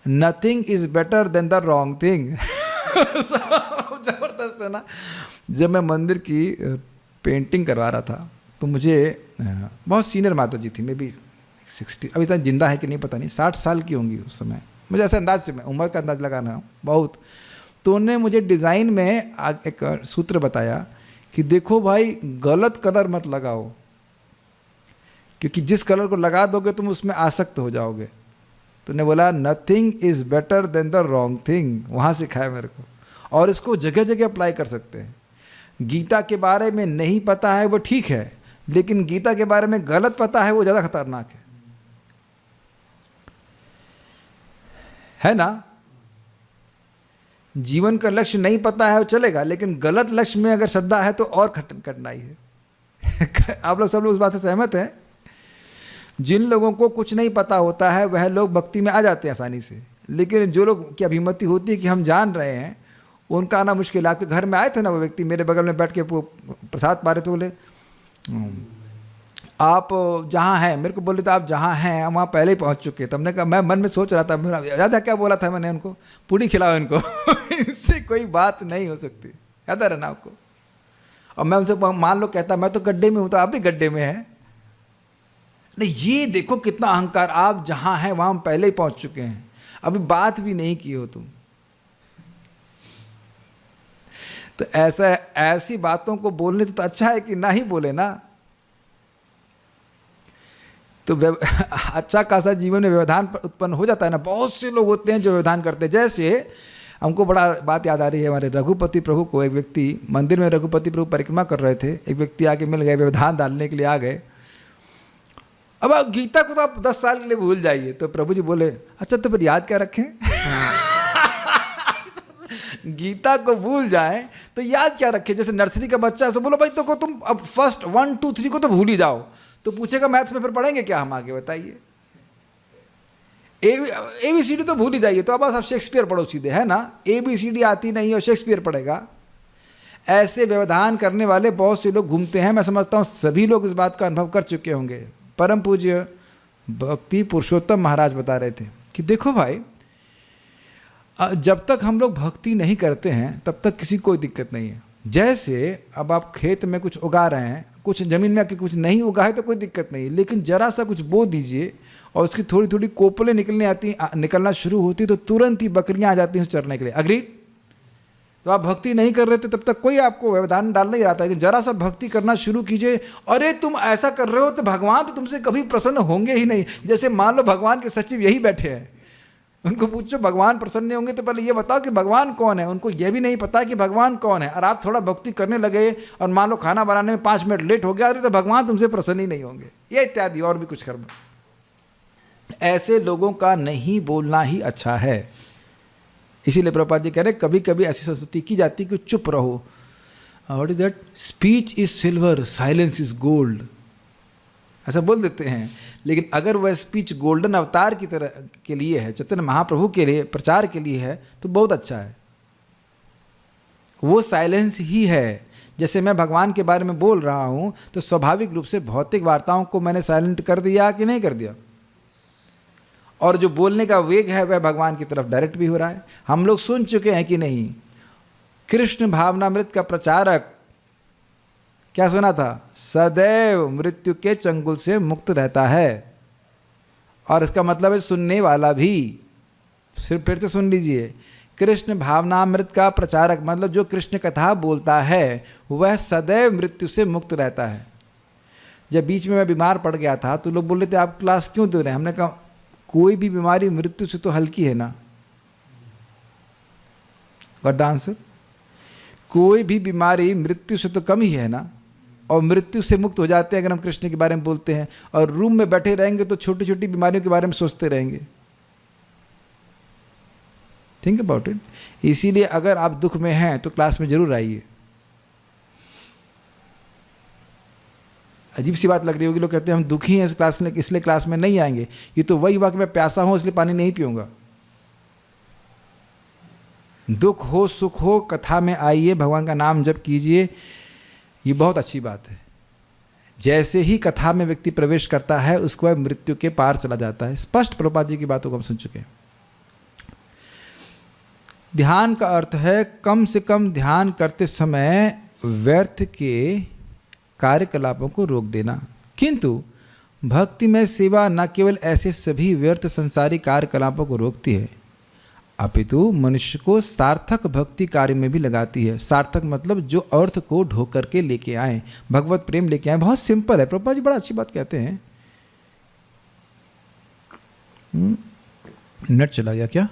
Nothing is better than the wrong thing. जबरदस्त है ना। जब मैं मंदिर की पेंटिंग करवा रहा था तो मुझे बहुत सीनियर माता जी थी, मे बी 60, अभी तक जिंदा है कि नहीं पता नहीं, 60 साल की होंगी उस समय, मुझे ऐसा अंदाज से, मैं उम्र का अंदाज लगाना हूँ बहुत। तो उन्होंने मुझे डिज़ाइन में एक सूत्र बताया कि देखो भाई, गलत कलर मत लगाओ, क्योंकि जिस कलर को लगा दोगे तुम उसमें आसक्त हो जाओगे। तो उन्होंने बोला nothing is better than the wrong thing, वहाँ सिखाया मेरे को। और इसको जगह जगह अप्लाई कर सकते हैं। गीता के बारे में नहीं पता है वो ठीक है, लेकिन गीता के बारे में गलत पता है वो ज़्यादा खतरनाक है ना। जीवन का लक्ष्य नहीं पता है वो चलेगा, लेकिन गलत लक्ष्य में अगर श्रद्धा है तो और कठिनाई है। आप लोग सब लोग उस बात से सहमत हैं? जिन लोगों को कुछ नहीं पता होता है वह लोग भक्ति में आ जाते हैं आसानी से, लेकिन जो लोग की अभिमति होती है कि हम जान रहे हैं, उनका आना मुश्किल है। आपके घर में आए थे ना वो व्यक्ति, मेरे बगल में बैठ के प्रसाद पा रहे थे, बोले आप जहाँ हैं, मेरे को बोले तो आप जहाँ हैं वहाँ पहले ही पहुँच चुके। तो हमने कहा, मैं मन में सोच रहा था, मेरा याद है क्या बोला था मैंने उनको, पूड़ी खिलाओ इनको। इससे कोई बात नहीं हो सकती, याद है ना आपको। और मैं उनसे मान लो कहता मैं तो गड्ढे में हूँ, तो आप भी गड्ढे में हैं। नहीं, ये देखो कितना अहंकार, आप जहाँ हैं वहाँ हम पहले ही पहुँच चुके हैं, अभी बात भी नहीं की हो तुम। तो ऐसी बातों को बोलने से तो अच्छा है कि ना ही बोले ना। तो अच्छा खासा जीवन में व्यवधान उत्पन्न हो जाता है ना। बहुत से लोग होते हैं जो व्यवधान करते हैं। जैसे हमको बड़ा बात याद आ रही है, हमारे रघुपति प्रभु को एक व्यक्ति मंदिर में, रघुपति प्रभु परिक्रमा कर रहे थे, एक व्यक्ति आके मिल गए, व्यवधान डालने के लिए आ गए। अब आप गीता को तो आप 10 साल के लिए भूल जाइए। तो प्रभु जी बोले अच्छा तो फिर याद क्या रखें? गीता को भूल जाए तो याद क्या रखें? जैसे नर्सरी का बच्चा से बोलो भाई तो को तुम अब फर्स्ट 1 2 3 को तो भूल ही जाओ, तो पूछेगा मैथ्स में फिर पढ़ेंगे क्या हम आगे, बताइए। ABCD तो भूल ही जाइए, तो अब आप शेक्सपियर पढ़ो सीधे, है ना। ABCD आती नहीं और शेक्सपियर पढ़ेगा। ऐसे व्यवधान करने वाले बहुत से लोग घूमते हैं। मैं समझता हूँ सभी लोग इस बात का अनुभव कर चुके होंगे। परम पूज्य भक्ति पुरुषोत्तम महाराज बता रहे थे कि देखो भाई, जब तक हम लोग भक्ति नहीं करते हैं तब तक किसी कोई दिक्कत नहीं है। जैसे अब आप खेत में कुछ उगा रहे हैं, कुछ ज़मीन में कुछ नहीं उगा है तो कोई दिक्कत नहीं, लेकिन जरा सा कुछ बो दीजिए और उसकी थोड़ी थोड़ी कोपलें निकलना शुरू होती तो तुरंत ही बकरियां आ जाती हैं चरने के लिए। अग्रीड? तो आप भक्ति नहीं कर रहे थे तब तक कोई आपको व्यवधान डाल नहीं रहा था, लेकिन जरा सा भक्ति करना शुरू कीजिए। अरे तुम ऐसा कर रहे हो तो भगवान तो तुमसे कभी प्रसन्न होंगे ही नहीं। जैसे मान लो भगवान के सचिव यही बैठे हैं, उनको पूछो भगवान प्रसन्न नहीं होंगे तो पहले ये बताओ कि भगवान कौन है। उनको ये भी नहीं पता कि भगवान कौन है, और आप थोड़ा भक्ति करने लगे और मान लो खाना बनाने में 5 मिनट लेट हो गया तो भगवान तुमसे प्रसन्न ही नहीं होंगे। ये इत्यादि और भी कुछ कर्म। ऐसे लोगों का नहीं बोलना ही अच्छा है। इसीलिए प्रभुपाद जी कह रहे कभी कभी ऐसी संस्कृति की जाती कि चुप रहो। What is that? Speech is silver, silence is gold, ऐसा बोल देते हैं। लेकिन अगर वह स्पीच गोल्डन अवतार की तरह के लिए है, चैतन्य महाप्रभु के लिए प्रचार के लिए है, तो बहुत अच्छा है। वो साइलेंस ही है। जैसे मैं भगवान के बारे में बोल रहा हूँ तो स्वाभाविक रूप से भौतिक वार्ताओं को मैंने साइलेंट कर दिया कि नहीं कर दिया, और जो बोलने का वेग है वह भगवान की तरफ डायरेक्ट भी हो रहा है। हम लोग सुन चुके हैं कि नहीं, कृष्ण भावनामृत का प्रचारक क्या सुना था? सदैव मृत्यु के चंगुल से मुक्त रहता है। और इसका मतलब है सुनने वाला भी। सिर्फ फिर से सुन लीजिए, कृष्ण भावनामृत का प्रचारक मतलब जो कृष्ण कथा बोलता है वह सदैव मृत्यु से मुक्त रहता है। जब बीच में मैं बीमार पड़ गया था तो लोग बोल रहे थे आप क्लास क्यों दे रहे हैं? हमने कहा कोई भी बीमारी मृत्यु से तो हल्की है ना। Got the answer? कोई भी बीमारी मृत्यु से तो कम ही है ना, और मृत्यु से मुक्त हो जाते हैं अगर हम कृष्ण के बारे में बोलते हैं। और रूम में बैठे रहेंगे तो छोटी छोटी बीमारियों के बारे में सोचते रहेंगे। Think about it. इसीलिए अगर आप दुख में हैं तो क्लास में जरूर आइए। अजीब सी बात लग रही होगी, लोग कहते हैं हम दुखी हैं इस क्लास में इसलिए क्लास में नहीं आएंगे। ये तो वही हुआ कि मैं प्यासा हूं इसलिए पानी नहीं पीऊंगा। दुख हो सुख हो कथा में आइए, भगवान का नाम जप कीजिए, ये बहुत अच्छी बात है। जैसे ही कथा में व्यक्ति प्रवेश करता है उसको वह मृत्यु के पार चला जाता है। स्पष्ट प्रभुपाद जी की बातों को हम सुन चुके हैं। ध्यान का अर्थ है कम से कम ध्यान करते समय व्यर्थ के कार्यकलापों को रोक देना। किंतु भक्ति में सेवा न केवल ऐसे सभी व्यर्थ संसारी कार्यकलापों को रोकती है, अपितु मनुष्य को सार्थक भक्ति कार्य में भी लगाती है। सार्थक मतलब जो अर्थ को ढो करके लेके आए, भगवत प्रेम लेके आए। बहुत सिंपल है। प्रभुपाद जी बड़ा अच्छी बात कहते हैं। नेट चला गया क्या?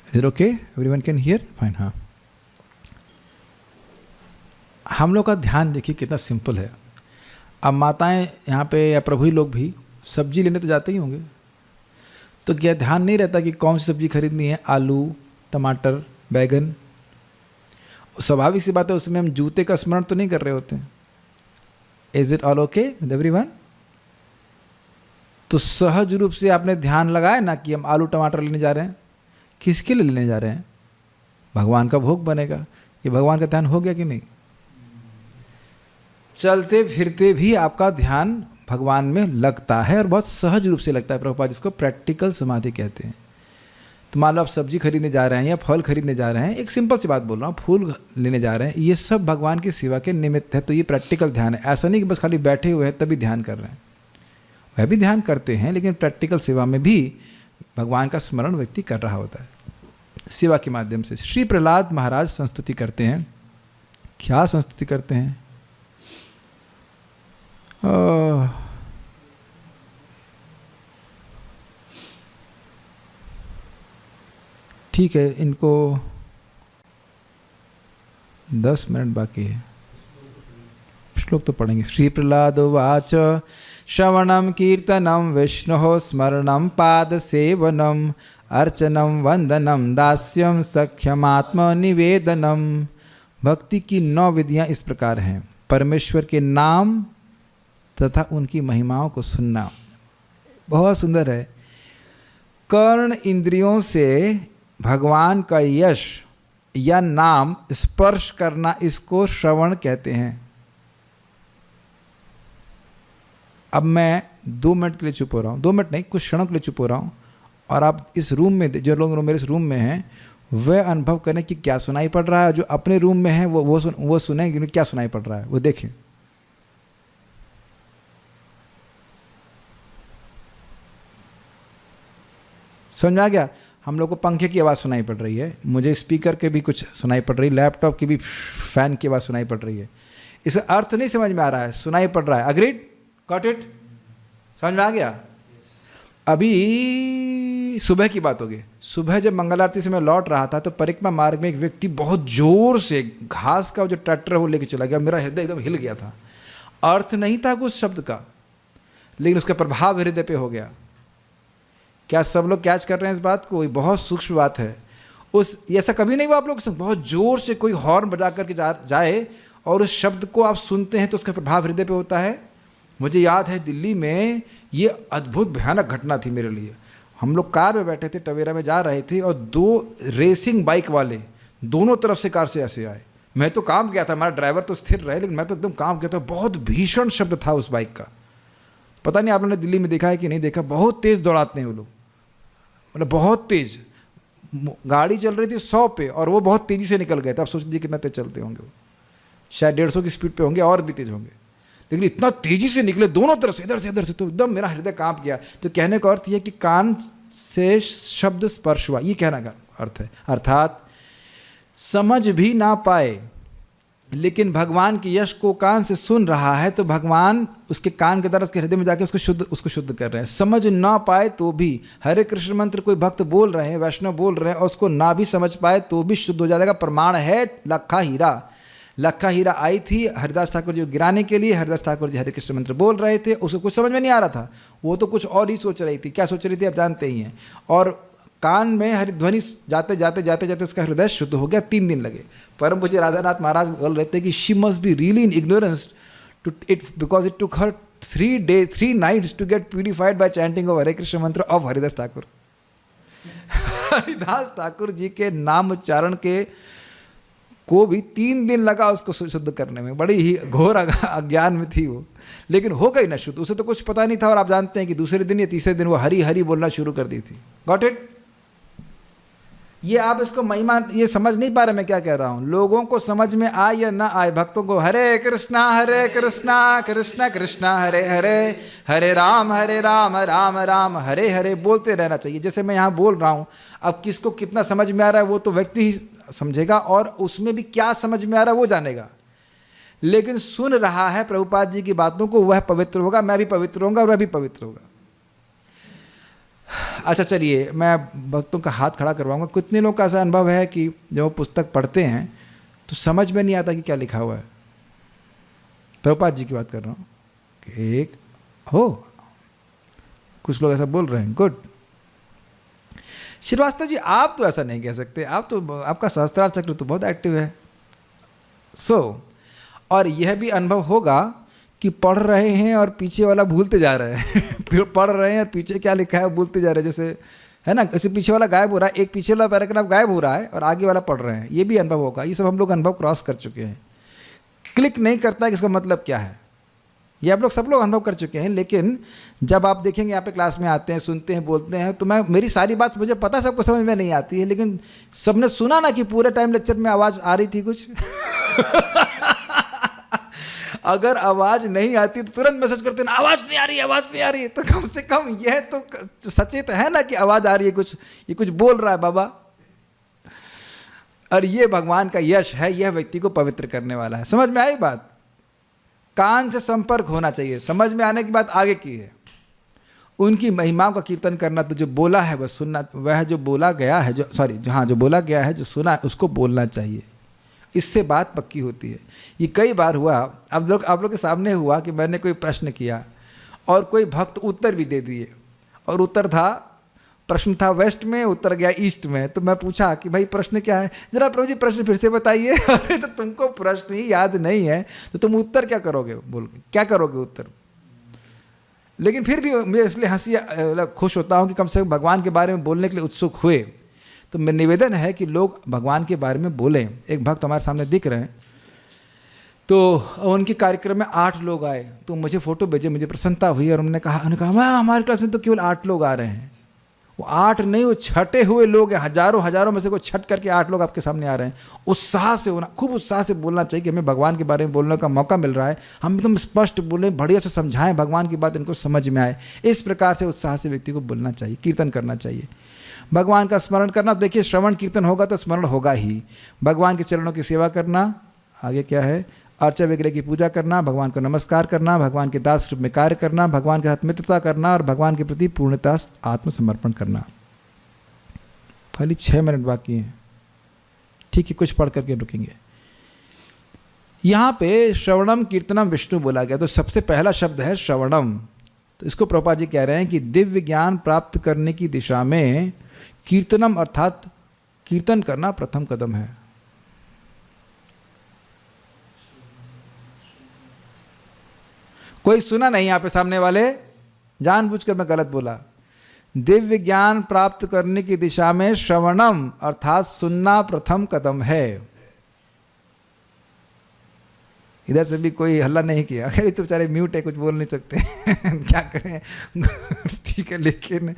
Is it okay? Everyone can hear? Fine. हाँ, हम लोग का ध्यान देखिए कितना सिंपल है। अब माताएं यहाँ पे या प्रभु ही लोग भी सब्जी लेने तो जाते ही होंगे, तो क्या ध्यान नहीं रहता कि कौन सी सब्जी खरीदनी है? आलू, टमाटर, बैगन। स्वाभाविक सी बात है, उसमें हम जूते का स्मरण तो नहीं कर रहे होते हैं। Is it all okay with everyone? तो सहज रूप से आपने ध्यान लगाया ना कि हम आलू टमाटर लेने जा रहे हैं। किसके लिए लेने जा रहे हैं? भगवान का भोग बनेगा। ये भगवान का ध्यान हो गया कि नहीं? चलते फिरते भी आपका ध्यान भगवान में लगता है और बहुत सहज रूप से लगता है। प्रभुपाद जिसको प्रैक्टिकल समाधि कहते हैं। तो मान लो आप सब्जी खरीदने जा रहे हैं या फल खरीदने जा रहे हैं, एक सिंपल सी बात बोल रहा हूँ, फूल लेने जा रहे हैं, ये सब भगवान की सेवा के निमित्त है। तो ये प्रैक्टिकल ध्यान है। ऐसा नहीं कि बस खाली बैठे हुए हैं तभी ध्यान कर रहे हैं, वह भी ध्यान करते हैं, लेकिन प्रैक्टिकल सेवा में भी भगवान का स्मरण व्यक्ति कर रहा होता है। सेवा के माध्यम से। श्री प्रहलाद महाराज संस्तुति करते हैं। क्या संस्तुति करते हैं? ठीक है, इनको 10 मिनट बाकी है, श्लोक तो पढ़ेंगे। श्री प्रहलाद उवाच श्रवणम कीर्तनम विष्णु स्मरणम पाद सेवनम अर्चनम वंदनम दास्यम सख्यमात्म निवेदनम। भक्ति की 9 विधियां इस प्रकार हैं। परमेश्वर के नाम तथा उनकी महिमाओं को सुनना, बहुत सुंदर है। कर्ण इंद्रियों से भगवान का यश या नाम स्पर्श करना, इसको श्रवण कहते हैं। अब मैं 2 मिनट के लिए चुप हो रहा हूँ, 2 मिनट नहीं, कुछ क्षणों के लिए चुप हो रहा हूँ, और आप इस रूम में, जो लोग मेरे इस रूम में हैं, वह अनुभव करें कि क्या सुनाई पड़ रहा है। जो अपने रूम में है वो सुने कि क्या सुनाई पड़ रहा है, वो देखें। समझ आ गया? हम लोग को पंखे की आवाज़ सुनाई पड़ रही है, मुझे स्पीकर के भी कुछ सुनाई पड़ रही है, लैपटॉप की भी फैन की आवाज़ सुनाई पड़ रही है। इसका अर्थ नहीं समझ में आ रहा है, सुनाई पड़ रहा है। अग्रीड? Got it? समझ में आ गया? अभी सुबह की बात होगी। सुबह जब मंगल आरती से मैं लौट रहा था तो परिक्रमा मार्ग में एक व्यक्ति बहुत जोर से घास का जो ट्रैक्टर है वो लेके चला गया। मेरा हृदय एकदम हिल गया था। अर्थ नहीं था कुछ शब्द का, लेकिन उसका प्रभाव हृदय पे हो गया। क्या सब लोग कैच कर रहे हैं इस बात को? बहुत सूक्ष्म बात है। ऐसा कभी नहीं हुआ आप लोग के संग? बहुत जोर से कोई हॉर्न बजा करके जाए और उस शब्द को आप सुनते हैं तो उसका प्रभाव हृदय पे होता है। मुझे याद है दिल्ली में ये अद्भुत भयानक घटना थी मेरे लिए। हम लोग कार में बैठे थे, टवेरा में जा रहे थे, और 2 रेसिंग बाइक वाले दोनों तरफ से कार से ऐसे आए। मैं तो काम गया था, हमारा ड्राइवर तो स्थिर रहे, लेकिन मैं तो एकदम काम गया था। बहुत भीषण शब्द था उस बाइक का। पता नहीं आप लोगों ने दिल्ली में देखा है कि नहीं देखा, बहुत तेज़ दौड़ाते हैं वो लोग, मतलब बहुत तेज़। गाड़ी चल रही थी 100 पे और वो बहुत तेज़ी से निकल गए थे। आप सोच लीजिए कितना तेज़ चलते होंगे वो। शायद 150 की स्पीड पे होंगे और भी तेज़ होंगे, लेकिन इतना तेज़ी से निकले दोनों तरफ से, इधर से, तो एकदम मेरा हृदय कांप गया। तो कहने का अर्थ यह कि कान से शब्द स्पर्श हुआ, ये कहने का अर्थ है। अर्थात समझ भी ना पाए लेकिन भगवान के यश को कान से सुन रहा है, तो भगवान उसके कान के द्वारा उसके हृदय में जाके उसको शुद्ध कर रहे हैं। समझ ना पाए तो भी, हरे कृष्ण मंत्र कोई भक्त बोल रहे हैं, वैष्णव बोल रहे हैं, और उसको ना भी समझ पाए तो भी शुद्ध हो जाएगा। प्रमाण है लखा हीरा आई थी हरिदास ठाकुर जी को गिराने के लिए। हरिदास ठाकुर जी हरे कृष्ण मंत्र बोल रहे थे, उसको कुछ समझ में नहीं आ रहा था, वो तो कुछ और ही सोच रही थी। क्या सोच रही थी आप जानते ही हैं। और कान में हरिध्वनि जाते जाते उसका हृदय शुद्ध हो गया। 3 दिन लगे। परम पूज्य राधानाथ महाराज बोल रहे थे कि she must be really in ignorance to it, because it took her 3 nights to get purified by chanting of Hare Krishna mantra of Haridas Thakur. Haridas Thakur ji के नाम उच्चारण के को भी 3 दिन लगा उसको शुद्ध करने में। बड़ी ही घोर अज्ञान में थी वो, लेकिन हो गई ना शुद्ध। उसे तो कुछ पता नहीं था। और आप जानते हैं कि दूसरे दिन या तीसरे दिन वो हरी हरी बोलना शुरू कर दी थी। Got it? ये आप इसको महिमा ये समझ नहीं पा रहे मैं क्या कह रहा हूँ। लोगों को समझ में आए या ना आए, भक्तों को हरे कृष्णा कृष्णा कृष्णा हरे हरे, हरे राम राम राम हरे हरे बोलते रहना चाहिए। जैसे मैं यहाँ बोल रहा हूँ, अब किसको कितना समझ में आ रहा है वो तो व्यक्ति ही समझेगा, और उसमें भी क्या समझ में आ रहा है वो जानेगा। लेकिन सुन रहा है प्रभुपाद जी की बातों को, वह पवित्र होगा, मैं भी पवित्र होगा, वह भी पवित्र होगा। अच्छा चलिए, मैं भक्तों का हाथ खड़ा करवाऊंगा। कितने लोग का ऐसा अनुभव है कि जब वो पुस्तक पढ़ते हैं तो समझ में नहीं आता कि क्या लिखा हुआ है? प्रभुपाद जी की बात कर रहा हूँ कि एक हो, कुछ लोग ऐसा बोल रहे हैं। गुड। श्रीवास्तव जी आप तो ऐसा नहीं कह सकते, आप तो, आपका सहस्त्रार चक्र तो बहुत एक्टिव है। और यह भी अनुभव होगा कि पढ़ रहे हैं और पीछे वाला भूलते जा रहे हैं। फिर पढ़ रहे हैं और पीछे क्या लिखा है भूलते जा रहे हैं। जैसे है ना, ऐसे पीछे वाला गायब हो रहा है, एक पीछे वाला पैराग्राफ गायब हो रहा है और आगे वाला पढ़ रहे हैं। ये भी अनुभव होगा। ये सब हम लोग अनुभव क्रॉस कर चुके हैं। क्लिक नहीं करता है कि इसका मतलब क्या है, ये आप लोग सब लोग अनुभव कर चुके हैं। लेकिन जब आप देखेंगे यहाँ पे क्लास में आते हैं, सुनते हैं, बोलते हैं, तो मेरी सारी बात मुझे पता है सबको समझ में नहीं आती है, लेकिन सबने सुना ना कि पूरे टाइम लेक्चर में आवाज़ आ रही थी कुछ। अगर आवाज़ नहीं आती तो तुरंत मैसेज करते ना, आवाज़ नहीं आ रही है। तो कम से कम यह तो सचेत है ना कि आवाज़ आ रही है, कुछ ये कुछ बोल रहा है बाबा। और ये भगवान का यश है, यह व्यक्ति को पवित्र करने वाला है। समझ में आई बात? कान से संपर्क होना चाहिए। समझ में आने की बात आगे की है। उनकी महिमाओं का कीर्तन करना, तो जो बोला है वह सुनना, वह जो बोला गया है, जो बोला गया है, जो सुना है उसको बोलना चाहिए। इससे बात पक्की होती है। ये कई बार हुआ, आप लोग के सामने हुआ कि मैंने कोई प्रश्न किया और कोई भक्त उत्तर भी दे दिए, और प्रश्न था वेस्ट में, उत्तर गया ईस्ट में। तो मैं पूछा कि भाई प्रश्न क्या है, जरा प्रभु जी प्रश्न फिर से बताइए। अरे तो तुमको प्रश्न ही याद नहीं है तो तुम उत्तर क्या करोगे, बोल क्या करोगे उत्तर। लेकिन फिर भी मुझे इसलिए हंसी खुश होता हूँ कि कम से कम भगवान के बारे में बोलने के लिए उत्सुक हुए। तो मेरा निवेदन है कि लोग भगवान के बारे में बोलें। एक भक्त हमारे सामने दिख रहे हैं, तो उनके कार्यक्रम में 8 लोग आए, तो मुझे फ़ोटो भेजे, मुझे प्रसन्नता हुई और उन्होंने कहा मैं हमारे क्लास में तो केवल 8 लोग आ रहे हैं। वो 8 नहीं, वो छटे हुए लोग हैं, हजारों में से कोई छट करके 8 लोग आपके सामने आ रहे हैं। उत्साह से होना, खूब उत्साह से बोलना चाहिए कि हमें भगवान के बारे में बोलने का मौका मिल रहा है, हम एकदम स्पष्ट बोलें, बढ़िया से समझाएं, भगवान की बात इनको समझ में आए। इस प्रकार से उत्साह से व्यक्ति को बोलना चाहिए, कीर्तन करना चाहिए, भगवान का स्मरण करना। देखिए श्रवण कीर्तन होगा तो स्मरण होगा ही। भगवान के चरणों की सेवा करना, आगे क्या है, अर्चा विग्रह की पूजा करना, भगवान को नमस्कार करना, भगवान के दास रूप में कार्य करना, भगवान के साथ मित्रता करना और भगवान के प्रति पूर्णतः आत्मसमर्पण करना। खाली 6 मिनट बाकी हैं, ठीक है, कुछ पढ़ करके रुकेंगे। यहाँ पे श्रवणम कीर्तनम विष्णु बोला गया, तो सबसे पहला शब्द है श्रवणम। तो इसको प्रभुपाद जी कह रहे हैं कि दिव्य ज्ञान प्राप्त करने की दिशा में कीर्तनम अर्थात कीर्तन करना प्रथम कदम है। कोई सुना नहीं यहाँ पे सामने वाले, जानबूझकर मैं गलत बोला। दिव्य ज्ञान प्राप्त करने की दिशा में श्रवणम अर्थात सुनना प्रथम कदम है। इधर से भी कोई हल्ला नहीं किया, अरे तो बेचारे म्यूट है, कुछ बोल नहीं सकते। क्या करें। ठीक है, लेकिन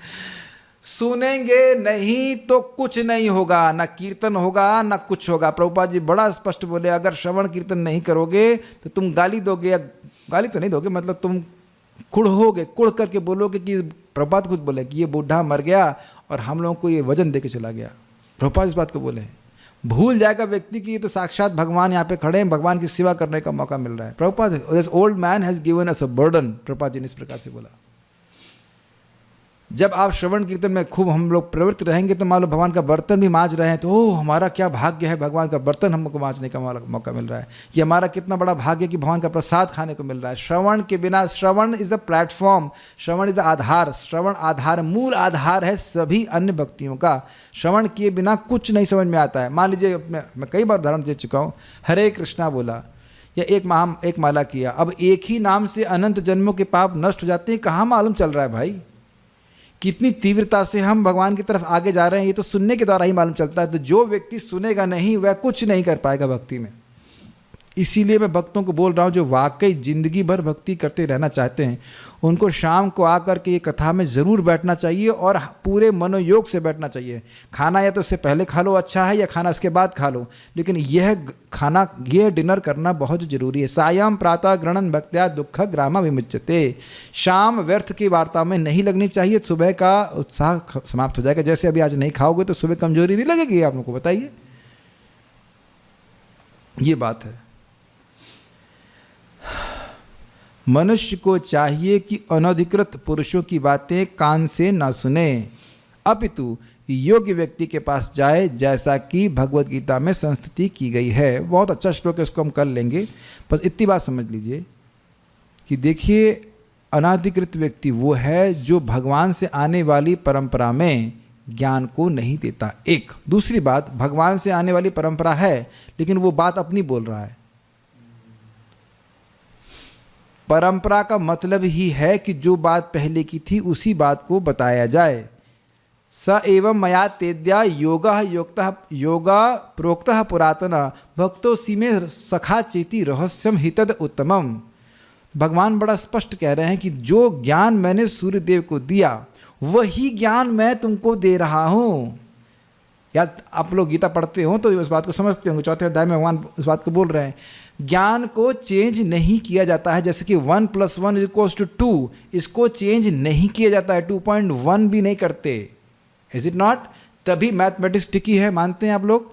सुनेंगे नहीं तो कुछ नहीं होगा, ना कीर्तन होगा ना कुछ होगा। प्रभुपाद जी बड़ा स्पष्ट बोले, अगर श्रवण कीर्तन नहीं करोगे तो तुम गाली दोगे, या गाली तो नहीं दोगे, मतलब तुम कुढ़ोगे, कुढ़ करके बोलोगे कि प्रभुपाद खुद बोले कि ये बूढ़ा मर गया और हम लोगों को ये वजन दे के चला गया। प्रभुपाद इस बात को बोले। भूल जाएगा व्यक्ति कि ये तो साक्षात भगवान यहाँ पे खड़े हैं, भगवान की सेवा करने का मौका मिल रहा है। Prabhupada, this old man has given us a burden, Prabhupada ji ने इस प्रकार से बोला। जब आप श्रवण कीर्तन में खूब हम लोग प्रवृत्त रहेंगे तो मान लो भगवान का बर्तन भी मांज रहे हैं, तो ओह हमारा क्या भाग्य है, भगवान का बर्तन हमको मांजने का मौका मिल रहा है। ये हमारा कितना बड़ा भाग्य कि भगवान का प्रसाद खाने को मिल रहा है। श्रवण के बिना, shravan is a platform, shravan is aadhar, श्रवण आधार, मूल आधार है सभी अन्य भक्तियों का। श्रवण किए बिना कुछ नहीं समझ में आता है। मान लीजिए मैं कई बार उदाहरण दे चुका हूँ, हरे कृष्णा बोला या एक माला किया, अब एक ही नाम से अनंत जन्मों के पाप नष्ट हो जाते हैं, कहाँ मालूम चल रहा है भाई कितनी तीव्रता से हम भगवान की तरफ आगे जा रहे हैं। ये तो सुनने के द्वारा ही मालूम चलता है। तो जो व्यक्ति सुनेगा नहीं वह कुछ नहीं कर पाएगा भक्ति में। इसीलिए मैं भक्तों को बोल रहा हूँ जो वाकई ज़िंदगी भर भक्ति करते रहना चाहते हैं, उनको शाम को आकर के ये कथा में ज़रूर बैठना चाहिए और पूरे मनोयोग से बैठना चाहिए। खाना या तो उससे पहले खा लो अच्छा है, या खाना उसके बाद खा लो, लेकिन यह डिनर करना बहुत ज़रूरी है। सायं प्रातः गृणन भक्त्या दुख ग्रामा विमुच्यते। शाम व्यर्थ की वार्ता में नहीं लगनी चाहिए, सुबह का उत्साह समाप्त हो जाएगा। जैसे अभी आज नहीं खाओगे तो सुबह कमजोरी नहीं लगेगी आप लोगों को, बताइए। ये बात है। मनुष्य को चाहिए कि अनधिकृत पुरुषों की बातें कान से ना सुने, अपितु योग्य व्यक्ति के पास जाए, जैसा कि भगवत गीता में संस्तुति की गई है। बहुत अच्छा श्लोक है, उसको हम कर लेंगे। बस इतनी बात समझ लीजिए कि देखिए, अनाधिकृत व्यक्ति वो है जो भगवान से आने वाली परंपरा में ज्ञान को नहीं देता। एक दूसरी बात, भगवान से आने वाली परंपरा है लेकिन वो बात अपनी बोल रहा है। परंपरा का मतलब ही है कि जो बात पहले की थी उसी बात को बताया जाए। स एवं मया तेद्या योगा प्रोक्तः पुरातन भक्तो सीमे सखा चेति रहस्यम हितद उत्तमम। भगवान बड़ा स्पष्ट कह रहे हैं कि जो ज्ञान मैंने सूर्यदेव को दिया वही ज्ञान मैं तुमको दे रहा हूँ। या आप लोग गीता पढ़ते हो तो इस बात को समझते होंगे, 4थे अध्याय में भगवान इस बात को बोल रहे हैं। ज्ञान को चेंज नहीं किया जाता है, जैसे कि 1 + 1 = 2, इसको चेंज नहीं किया जाता है, 2.1 भी नहीं करते। Is it not? तभी मैथमेटिक्स टिकी है, मानते हैं आप लोग।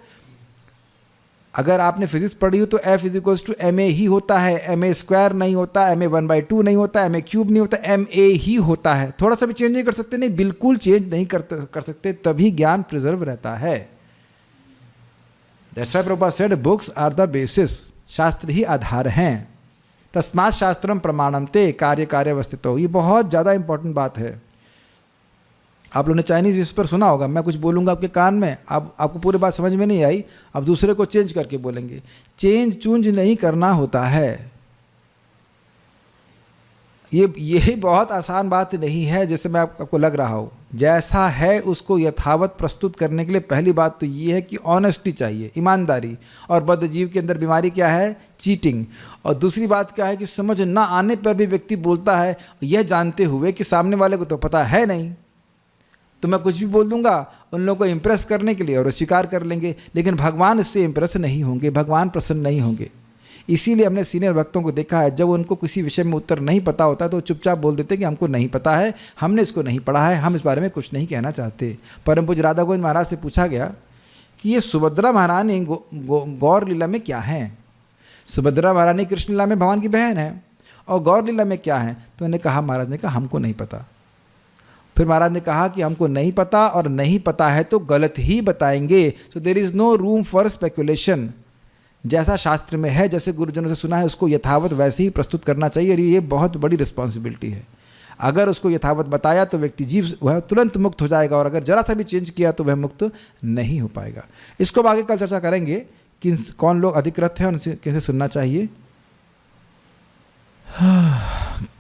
अगर आपने फिजिक्स पढ़ी हो तो F = ma ही होता है, ma² नहीं होता, ma1/2 नहीं होता, ma³ नहीं होता, ma ही होता है। थोड़ा सा भी चेंज नहीं कर सकते, नहीं बिल्कुल चेंज नहीं कर सकते, तभी ज्ञान प्रिजर्व रहता है। That's why Prabhupada said books are the basis, शास्त्र ही आधार हैं। तस्मात् शास्त्रम प्रमाणन्ते कार्य कार्यवस्थितो, ये बहुत ज़्यादा इंपॉर्टेंट बात है। आप लोगों ने चाइनीज़ विस्पर सुना होगा, मैं कुछ बोलूँगा आपके कान में, आपको पूरी बात समझ में नहीं आई, आप दूसरे को चेंज करके बोलेंगे। चेंज चूंज नहीं करना होता है। ये बहुत आसान बात नहीं है जैसे मैं आपको लग रहा हो। जैसा है उसको यथावत प्रस्तुत करने के लिए पहली बात तो ये है कि ऑनेस्टी चाहिए, ईमानदारी। और बद्धजीव के अंदर बीमारी क्या है? चीटिंग। और दूसरी बात क्या है कि समझ ना आने पर भी व्यक्ति बोलता है, यह जानते हुए कि सामने वाले को तो पता है नहीं, तो मैं कुछ भी बोल दूंगा उन लोगों को इम्प्रेस करने के लिए, और वो स्वीकार कर लेंगे। लेकिन भगवान इससे इम्प्रेस नहीं होंगे, भगवान प्रसन्न नहीं होंगे। इसीलिए हमने सीनियर भक्तों को देखा है, जब उनको किसी विषय में उत्तर नहीं पता होता तो चुपचाप बोल देते कि हमको नहीं पता है, हमने इसको नहीं पढ़ा है, हम इस बारे में कुछ नहीं कहना चाहते। परम पूज्य राधा गोविंद महाराज से पूछा गया कि ये सुभद्रा महारानी गौर लीला में क्या है? सुभद्रा महारानी कृष्ण लीला में भगवान की बहन है, और गौर लीला में क्या है? तो उन्होंने कहा, महाराज ने कहा हमको नहीं पता। फिर महाराज ने कहा कि हमको नहीं पता, और नहीं पता है तो गलत ही बताएंगे। So there is no room for speculation. जैसा शास्त्र में है, जैसे गुरुजनों से सुना है, उसको यथावत वैसे ही प्रस्तुत करना चाहिए। और ये बहुत बड़ी रिस्पॉन्सिबिलिटी है। अगर उसको यथावत बताया तो व्यक्ति जीव वह तुरंत मुक्त हो जाएगा, और अगर जरा सा भी चेंज किया तो वह मुक्त नहीं हो पाएगा। इसको आगे कल चर्चा करेंगे कि कौन लोग अधिकृत हैं, उनसे कैसे सुनना चाहिए।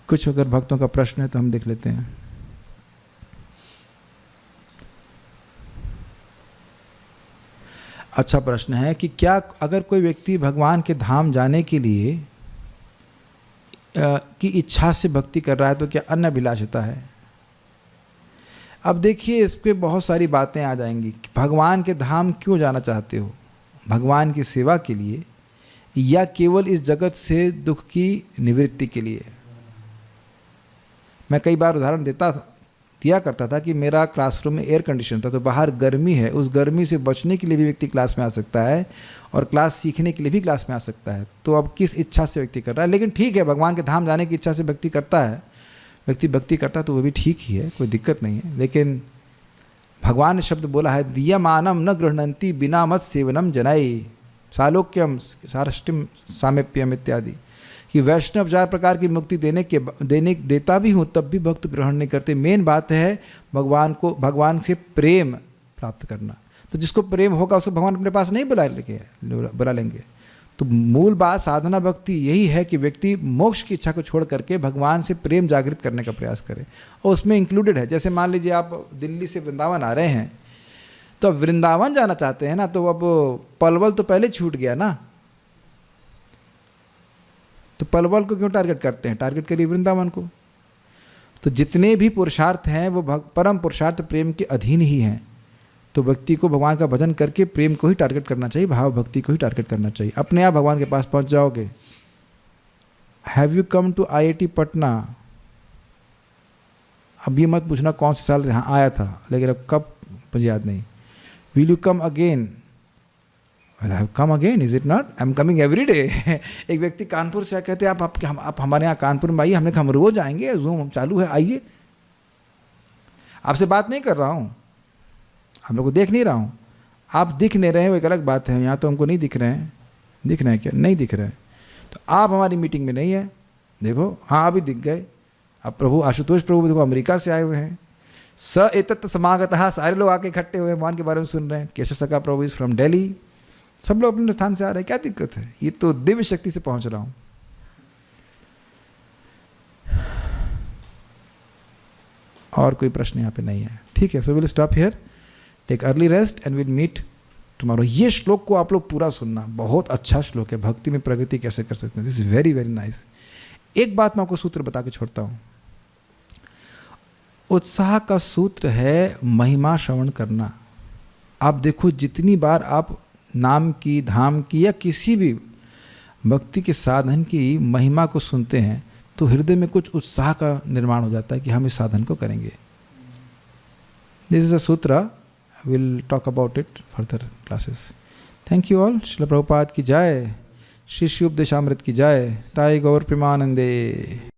कुछ अगर भक्तों का प्रश्न है तो हम देख लेते हैं। अच्छा प्रश्न है कि क्या अगर कोई व्यक्ति भगवान के धाम जाने के लिए की इच्छा से भक्ति कर रहा है तो क्या अन्य अभिलाषिता है? अब देखिए, इस पे बहुत सारी बातें आ जाएंगी। भगवान के धाम क्यों जाना चाहते हो? भगवान की सेवा के लिए, या केवल इस जगत से दुख की निवृत्ति के लिए? मैं कई बार उदाहरण दिया करता था कि मेरा क्लासरूम में एयर कंडीशन था, तो बाहर गर्मी है, उस गर्मी से बचने के लिए भी व्यक्ति क्लास में आ सकता है, और क्लास सीखने के लिए भी क्लास में आ सकता है। तो अब किस इच्छा से व्यक्ति कर रहा है? लेकिन ठीक है, भगवान के धाम जाने की इच्छा से व्यक्ति करता है, व्यक्ति भक्ति करता है तो वो भी ठीक ही है, कोई दिक्कत नहीं है। लेकिन भगवान ने शब्द बोला है, दीयमानम न गृह्णन्ति बिना मत सेवनम जनाई, सालोक्यम सारष्टिम सामीप्यम इत्यादि, कि वैष्णव 4 प्रकार की मुक्ति देता भी हूँ तब भी भक्त ग्रहण नहीं करते। मेन बात है भगवान से प्रेम प्राप्त करना। तो जिसको प्रेम होगा उसको भगवान अपने पास नहीं बुला लेंगे। तो मूल बात साधना भक्ति यही है कि व्यक्ति मोक्ष की इच्छा को छोड़ करके भगवान से प्रेम जागृत करने का प्रयास करे, और उसमें इंक्लूडेड है, जैसे मान लीजिए आप दिल्ली से वृंदावन आ रहे हैं, तो अब वृंदावन जाना चाहते हैं ना, तो अब पलवल तो पहले छूट गया ना, तो पलवल को क्यों टारगेट करते हैं? टारगेट करिए वृंदावन को। तो जितने भी पुरुषार्थ हैं वो परम पुरुषार्थ प्रेम के अधीन ही हैं। तो व्यक्ति को भगवान का भजन करके प्रेम को ही टारगेट करना चाहिए, भाव भक्ति को ही टारगेट करना चाहिए, अपने आप भगवान के पास पहुंच जाओगे। Have you come to IIT Patna? अब ये मत पूछना कौन से साल यहाँ आया था, लेकिन अब कब मुझे याद नहीं। Will you come again? Well, I have come again, is it not? I am coming every day. एक व्यक्ति कानपुर से कहते हैं आप हमारे यहाँ कानपुर में आइए। हमने कहा हम रोज आएंगे, जूम चालू है, आइए। आपसे बात नहीं कर रहा हूँ, हम लोग को देख नहीं रहा हूँ, आप दिख नहीं रहे हैं वो एक अलग बात है। यहाँ तो हमको नहीं दिख रहे हैं, दिख रहे हैं क्या? नहीं दिख रहे हैं। तो आप हमारी मीटिंग में नहीं है, देखो, हाँ अभी दिख गए। अब प्रभु आशुतोष प्रभु देखो अमेरिका से आए हुए हैं, स एतत् समागतः, सारे लोग आके इकट्ठे हुए भगवान के बारे में सुन रहे हैं। केशव सका प्रभु इज फ्रॉम दिल्ली, सब लोग अपने स्थान से आ रहे हैं, क्या दिक्कत है? ये तो दिव्य शक्ति से पहुंच रहा हूं। और कोई प्रश्न यहाँ पे नहीं है, ठीक है? So will stop here, take early rest and will meet tomorrow. ये श्लोक को आप लोग पूरा सुनना, बहुत अच्छा श्लोक है। भक्ति में प्रगति कैसे कर सकते हैं, this is very very nice. एक बात मैं आपको सूत्र बता के छोड़ता हूं। उत्साह का सूत्र है महिमा श्रवण करना। आप देखो, जितनी बार आप नाम की, धाम की, या किसी भी भक्ति के साधन की महिमा को सुनते हैं तो हृदय में कुछ उत्साह का निर्माण हो जाता है कि हम इस साधन को करेंगे। दिस इज अ सूत्र, will talk about it further classes. Thank you all. Srila Prabhupada की जय, श्री शिव उपदेशामृत की जय, ताई गौर प्रेमानंदे।